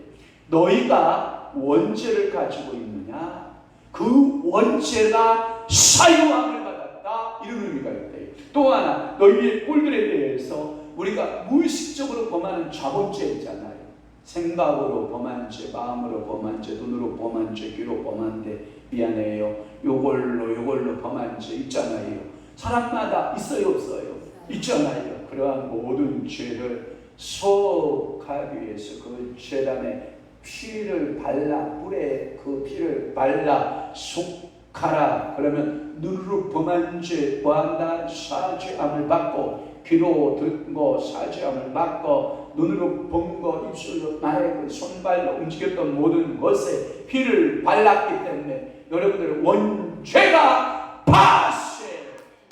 너희가 원죄를 가지고 있느냐? 그 원죄가 사유함을 받았다. 이런 의미가 있대요. 또 하나, 너희의 뿔들에 대해서 우리가 무의식적으로 범하는 자본죄 있잖아요. 생각으로 범한 죄, 마음으로 범한 죄, 눈으로 범한 죄, 귀로 범한 죄, 미안해요, 요걸로 범한 죄 있잖아요. 사람마다 있어요 없어요? 있잖아요. 그러한 모든 죄를 속하기 위해서 그 죄단에 피를 발라, 뿔에 그 피를 발라 속하라. 그러면 눈으로 범한 죄 보한다 사죄함을 받고, 귀로 듣는 거 사죄함을 받고, 눈으로 본 거, 입술로 말했고, 손발로 움직였던 모든 것에 피를 발랐기 때문에 여러분들의 원죄가 파쇄,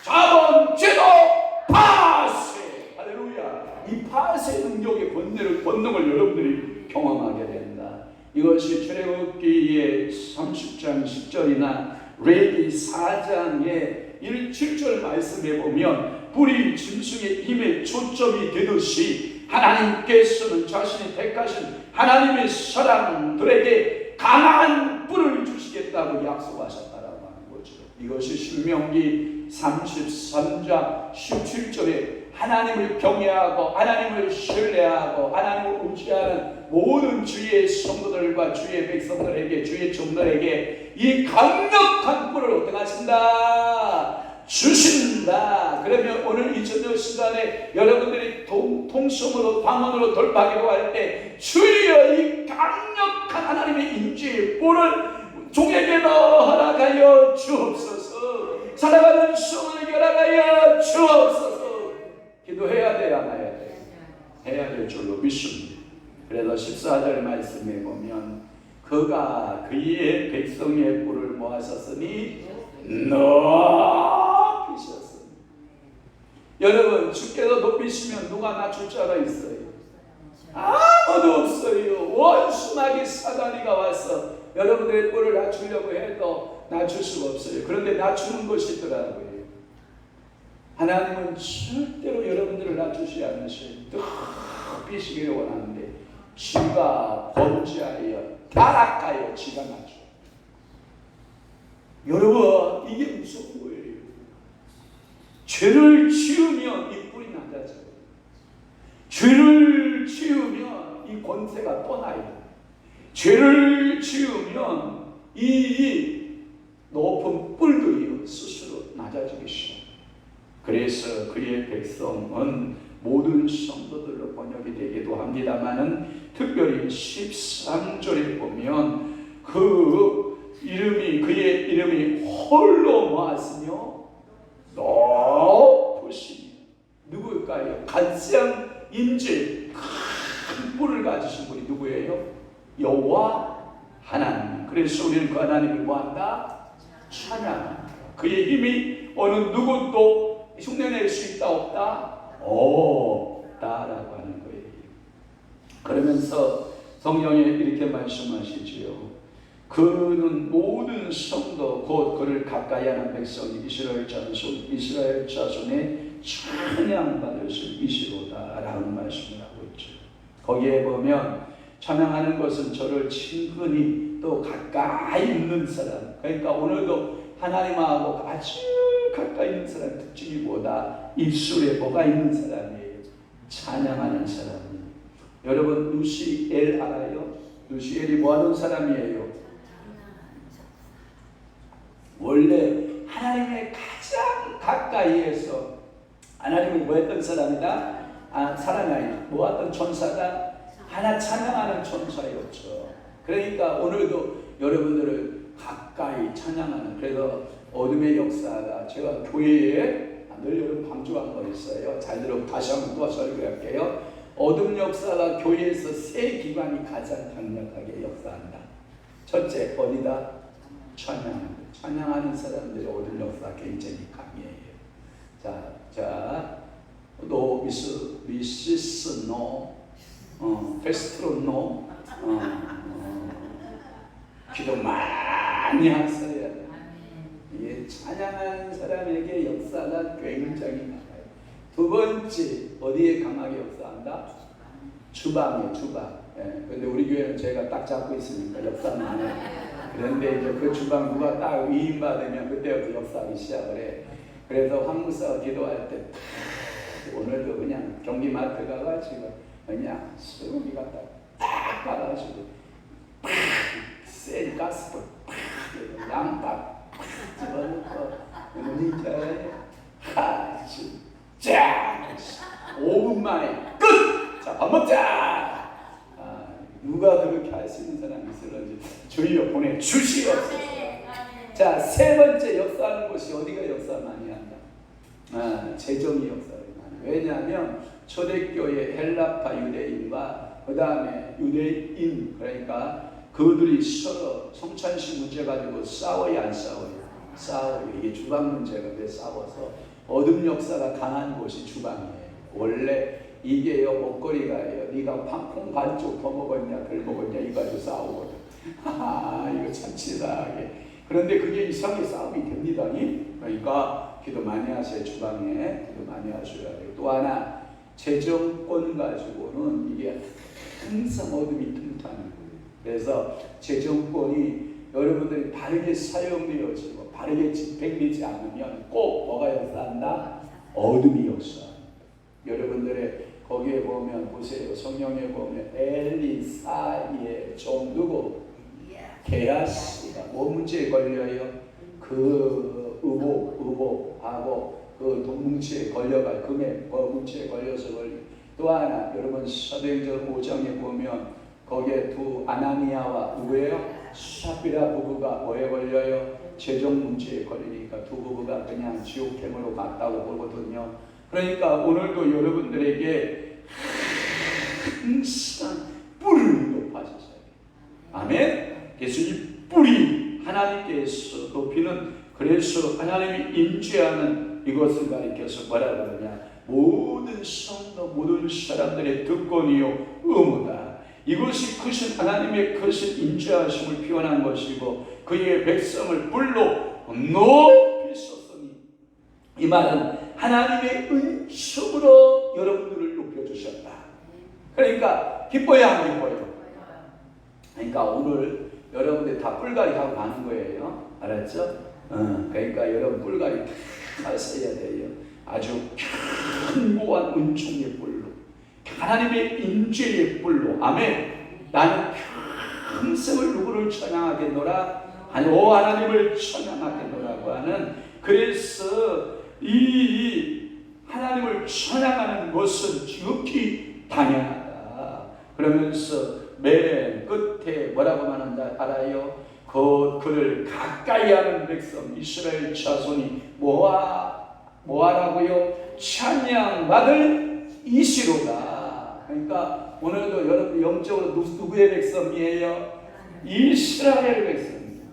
자본죄도 파쇄. 할렐루야. 이 파쇄 능력의 권능을 여러분들이 경험하게 된다. 이것이 출애굽기의 30장 10절이나 레위기 4장의 7절 말씀에 보면 뿔이 짐승의 힘에 초점이 되듯이 하나님께서는 자신이 택하신 하나님의 사람들에게 강한 뿔을 주시겠다고 약속하셨다라고 하는 거죠. 이것이 신명기 33장 17절에 하나님을 경외하고 하나님을 신뢰하고 하나님을 의지하는 모든 주의 성도들과 주의 백성들에게, 주의 종들에게 이 강력한 뿔을 어떻게 하신다? 주신다. 그러면 오늘 이 저녁 시간에 여러분들이 통성으로 방언으로 돌파기도 할 때 주여 이 강력한 하나님의 임재의 뿔을 종에게도 허락하여 주옵소서. 살아가는 성도에게 허락하여 주옵소서. 기도해야 돼야 안 해야 돼? 해야 될 줄로 믿습니다. 그래서 14절 말씀에 보면 그가 그의 백성의 뿔을 모았었으니 높이셨습니다. 여러분, 주께서 높이시면 누가 낮출 자가 있어요? 아무도 없어요. 원수마귀 사단이가 와서 여러분들의 뿔을 낮추려고 해도 낮출 수가 없어요. 그런데 낮추는 것이 있더라고요. 하나님은 절대로 여러분들을 낮추지 않으셔요. 높이시기를 원하는데 지가 번지하여 타락하여 지가 낮춰. 여러분, 이게 무슨 거예요? 죄를 지으면 이 뿔이 낮아져요. 죄를 지으면 이 권세가 떠나요. 죄를 지으면 이 높은 뿔들이 스스로 낮아지기 시작해요. 그래서 그의 백성은 모든 성도들로 번역이 되기도 합니다만은 특별히 13절에 보면 그의 이름이 홀로 모았으며 높으시니 누구일까요? 가장 임재 큰 뿔을 가지신 분이 누구예요? 여호와 하나님. 그래서 우리는 그 하나님을 뭐한다? 찬양한다. 그의 힘이 어느 누구도 흉내낼 수 있다 없다? 없다라고 하는 거예요. 그러면서 성경에 이렇게 말씀하시지요. 그는 모든 성도 곧 그를 가까이 하는 백성이 이스라엘 자손의 찬양받으실 이시로다 라는 말씀을 하고 있죠. 거기에 보면 찬양하는 것은 저를 친근히 또 가까이 있는 사람, 그러니까 오늘도 하나님하고 아주 가까이 있는 사람 특징이 뭐다? 입술에 뭐가 있는 사람이에요? 찬양하는 사람이에요. 여러분 루시엘 알아요? 루시엘이 뭐하는 사람이에요? 원래 하나님의 가장 가까이에서 하나님을 뭐 했던 사람이다? 사람이 아니라 모았던 천사가 하나 찬양하는 천사였죠. 그러니까 오늘도 여러분들을 가까이 찬양하는, 그래서 어둠의 역사가 제가 교회에 늘 여러분 강조한 거 있어요. 잘 들어 다시 한번 또 설교할게요. 어둠 역사가 교회에서 세 기관이 가장 강력하게 역사한다. 첫째 어디다? 찬양하는 사람들의 얻은 역사 굉장히 강해요. 자, 너 미시스 노, 페스트로 노, 기도 많이 하셔야 돼. 이게 찬양하는 사람에게 역사가 굉장히 강해요. 두 번째, 어디에 강하게 역사한다? 주방이에요, 주방. 근데 우리 교회는 제가 딱 잡고 있으니까 역사는 해. 그런데 이제 그 주방 누가 딱 위임받으면 그때부터 역사하기 시작을 해. 그래서 황 목사가 기도할 때 오늘도 그냥 경기마트 가가지고 그냥 소고기 갖다 딱 받아가지고 센 가스불 양파 집어넣고 문이자에 하지 짠 5분 만에 끝! 자, 밥 먹자! 누가 그렇게 할 수 있는 사람이 있을런지 주여 보내주시옵소서. 자, 세 번째 역사하는 곳이 어디가 역사 많이 한다? 재정이 역사를 많이. 왜냐하면 초대교회 헬라파 유대인과 그 다음에 유대인, 그러니까 그들이 서로 성찬식 문제 가지고 싸워야 안 싸워요? 싸워요. 이게 주방 문제가 왜 싸워서 어둠 역사가 강한 곳이 주방이에요. 원래 이게요 먹거리가요. 네가 콩 반쪽 더 먹었냐 덜 먹었냐 이거 가지고 싸우거든. 이거 참 치사하게. 그런데 그게 이상하게 싸움이 됩니다. 그러니까 기도 많이 하세요. 주방에 기도 많이 하셔야 돼요. 또 하나 재정권 가지고는 이게 항상 어둠이 틈타는 거예요. 그래서 재정권이 여러분들이 바르게 사용되어지고 바르게 집행되지 않으면 꼭 뭐가 역사한다? 어둠이 역사한다. 여러분들의 거기에 보면 보세요. 성경에 보면 엘리사의 종 누구? 게하시가 뭐 문제에 걸려요? 그 의복하고 그 뭉치에 걸려가 금액 뭉치에 걸려서 걸려. 또 하나 여러분 사도행전 5장에 보면 거기에 두 아나니아와 누구예요? 샤피라 부부가 뭐에 걸려요? 재정 문제에 걸리니까 두 부부가 그냥 지옥행으로 갔다고 보거든요. 그러니까 오늘도 여러분들에게 항상 뿌리를 높아지셔야 돼요. 아멘. 그래서 이 뿌리 하나님께서 높이는, 그래서 하나님이 임재하는 이것을 가리켜서 뭐라 그러냐? 모든 성도 모든 사람들의 특권이요 의무다. 이것이 크신 하나님의 크신 임재하심을 표현한 것이고 그의 백성을 불로 높이 썼으니, 이 말은 하나님의 은총으로 여러분들을 높여주셨다. 그러니까 기뻐야 안 기뻐요? 그러니까 오늘 여러분들 다 뿔갈이 하고 가는 거예요. 알았죠? 그러니까 여러분 뿔갈이 다 하셔야 돼요. 아주 견고한 은총의 뿔로, 하나님의 임재의 뿔로. 아멘. 나는 평생을 누구를 찬양하겠노라? 아니, 오 하나님을 찬양하겠노라고 하는. 그래서 이 하나님을 찬양하는 것은 지극히 당연하다. 그러면서 맨 끝에 뭐라고 말하는지 알아요? 그를 가까이 하는 백성 이스라엘 자손이 뭐하라고요? 찬양받을 이시로다. 그러니까 오늘도 여러분 영적으로 누구의 백성이에요? 이스라엘 백성이에요.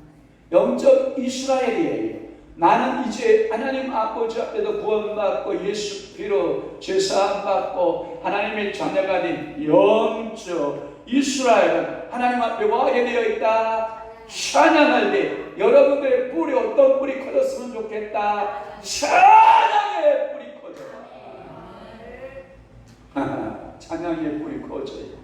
영적 이스라엘이에요. 나는 이제 하나님 아버지 앞에서 구원받고 예수 피로 제사함받고 하나님의 자녀가 된 영적 이스라엘은 하나님 앞에 뭐하게 되어 있다? 찬양할 때 여러분들의 뿔이 어떤 뿔이 커졌으면 좋겠다? 찬양의 뿔이 커져라. 찬양의 뿔이 커져요.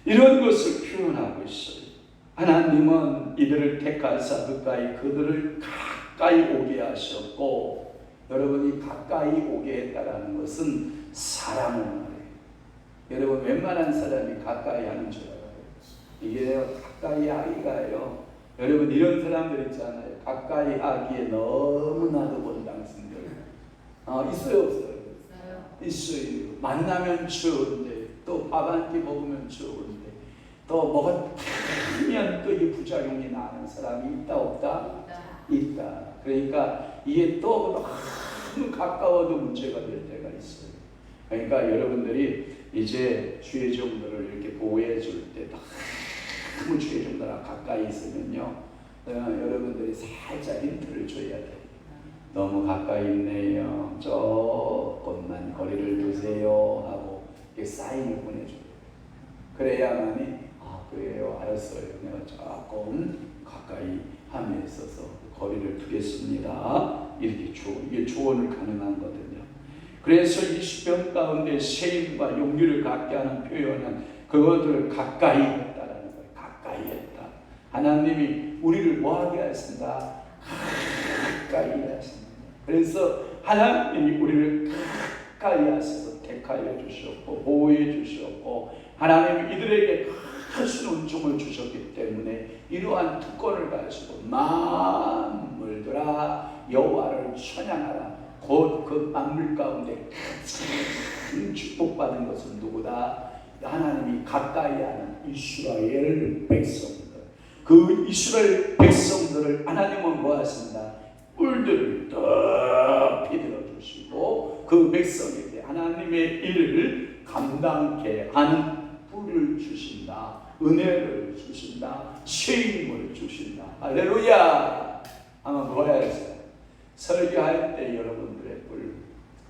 이런 것을 표현하고 있어요. 하나님은 이들을 택하사 그들을 가까이 오게 하셨고, 여러분이 가까이 오게 했다라는 것은 사람을 말해요. 여러분 웬만한 사람이 가까이 하는 줄 알아요. 이게 가까이 하기가요. 여러분 이런 사람들 있잖아요. 가까이 하기에 너무나도 원당스러워요. 있어요 없어요? 있어요. 만나면 좋은데 또 밥 한 끼 먹으면 좋은데 또 먹으면 또 이 부작용이 나는 사람이 있다 없다? 있다. 그러니까 이게 또 너무 가까워도 문제가 될 때가 있어요. 그러니까 여러분들이 이제 주의 종들을 이렇게 보호해 줄 때 너무 주의 종들아 가까이 있으면요, 여러분들이 살짝 힌트를 줘야 돼요. 너무 가까이 있네요. 조금만 거리를 두세요 하고 사인을 보내줘요. 그래야만이 그래요, 알았어요. 내가 조금 가까이 함에 있어서 거리를 두겠습니다. 이게 조언을 가능한 거거든요. 그래서 이 시편 가운데 세임과 용기를 갖게 하는 표현은 그것들을 가까이 했다라는 거예요. 가까이 했다. 하나님이 우리를 뭐하게 하신다? 가까이 하신다. 그래서 하나님이 우리를 가까이 하셔서 택하여 주셨고 보호해 주셨고 하나님이 이들에게 크신 은총을 주셨기 때문에 이러한 특권을 가지고 만물들아 여호와를 찬양하라. 곧 그 만물 가운데 가장 축복받은 것은 누구다? 하나님이 가까이 하는 이스라엘 백성들. 그 이스라엘 백성들을 하나님은 뭐 하신다? 뿔들을 높이 들어주시고 그 백성에게 하나님의 일을 감당케 하는 뿔을 주신다. 은혜를 주신다. 쉐임을 주신다. 할렐루야. 한번 보아야겠어요. 설교할 때 여러분들의 뿔,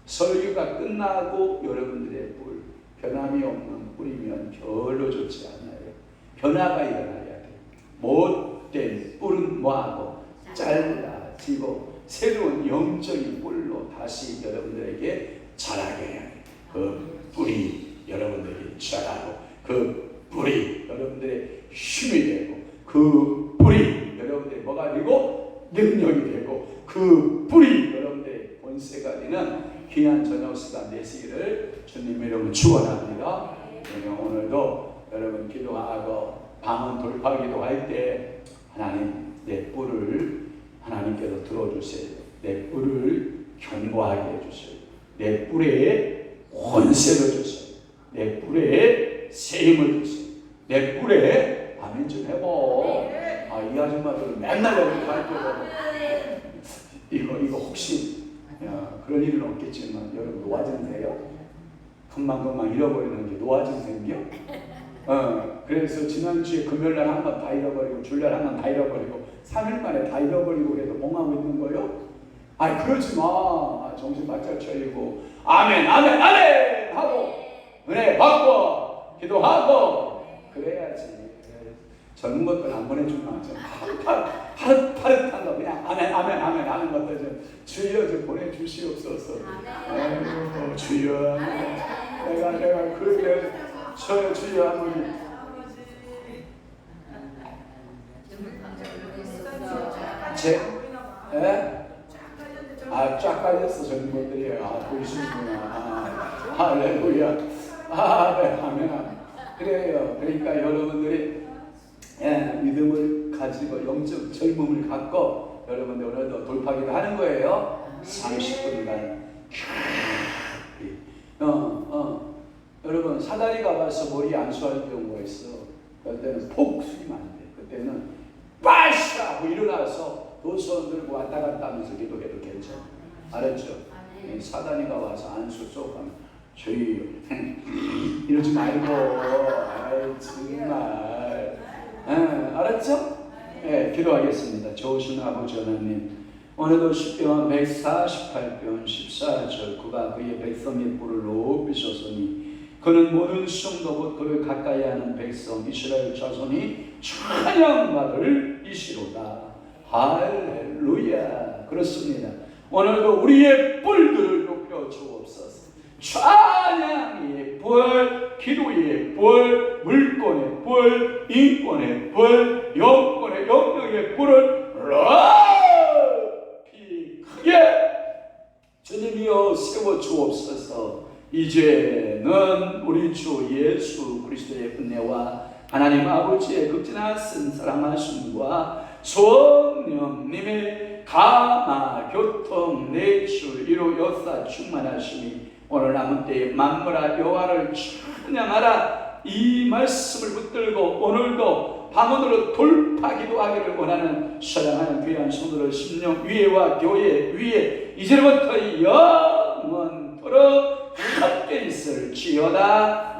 설교가 끝나고 여러분들의 뿔, 변함이 없는 뿔이면 별로 좋지 않아요. 변화가 일어나야 돼. 못된 뿔은 뭐하고 잘라지고 새로운 영적인 뿔로 다시 여러분들에게 자라게 해야 돼. 그 뿔이 여러분들에게 자라고 그 뿔이 여러분들의 힘이 되고 그 뿔이 여러분들의 뭐가 되고 능력이 되고 그 뿔이 여러분들의 본세가 되는 귀한 저녁 시간 되시기를 주님 이름으로 축원합니다. 오늘도 여러분 기도하고 방언 돌파 기도할 때 하나님 내 뿔을 하나님께서 들어주세요. 내 뿔을 견고하게 해주세요. 내 뿔에 권세를 주세요. 내 뿔에 세임을 주세요. 내 뿔에 아멘 좀 해보. 이 아줌마들 맨날 여기 가르쳐요. 이거 혹시 그런 일은 없겠지만 여러분 노화증세요? 금방금방 잃어버리는 게 노화증세인겨? 그래서 지난주에 금요일날 한 번 다 잃어버리고 주일날 한 번 다 잃어버리고 3일 만에 다 잃어버리고 그래도 멍하고 있는 거요? 그러지 마. 정신 바짝 차리고 아멘 아멘 아멘 하고 은혜 받고 기도하고 그래야지. 젊은 것들 안 보내주면 파릇파릇한 거 그냥 아멘 아멘 아멘 하는 것들 좀 주여 좀 보내주시옵소서. 아이고 주여 내가 그렇게 저요 주여 아버지 쫙 깔렸어 젊은 것들이. 보이시는구나. 할렐루야. 네, 아멘. 그래요. 그러니까 여러분들이 믿음을 가지고 영적 젊음을 갖고 여러분들 오늘도 돌파기도 하는 거예요. 30분간 여러분 사다리가 와서 머리 안수할 경우가 있어. 그때는 폭 숙이면 안 돼. 그때는 빠샤 하고 일어나서 두 손 들고 왔다 갔다 하면서 기도해도 괜찮아. 알았죠? 사다리가 와서 안수 쏙 하면 저희 이러지 말고 정말 알았죠? 기도하겠습니다. 좋으신 아버지 하나님, 오늘도 시편 148편 14절 그가 그의 백성의 뿔을 높이셨으니 그는 모든 성도 곧 그를 가까이 하는 백성 이스라엘 자손이 찬양받을 이시로다. 할렐루야. 그렇습니다. 오늘도 우리의 뿔들을 높여 주옵소서. 찬양의 뿔, 기도의 뿔, 물권의 뿔, 인권의 뿔, 영권의 영역의 뿔을 높이 크게 주님이여 세워 주옵소서. 이제는 우리 주 예수 그리스도의 은혜와 하나님 아버지의 극진하신 사랑하심과 성령님의 감화 교통 내출 이루 역사 충만하심이 오늘 남은 때에 만물아 여호와를 찬양하라 이 말씀을 붙들고 오늘도 방언으로 돌파 기도하기를 원하는 사랑하는 귀한 성도들 심령 위에와 교회 위에 이제부터 영원토록 함께 있을지어다.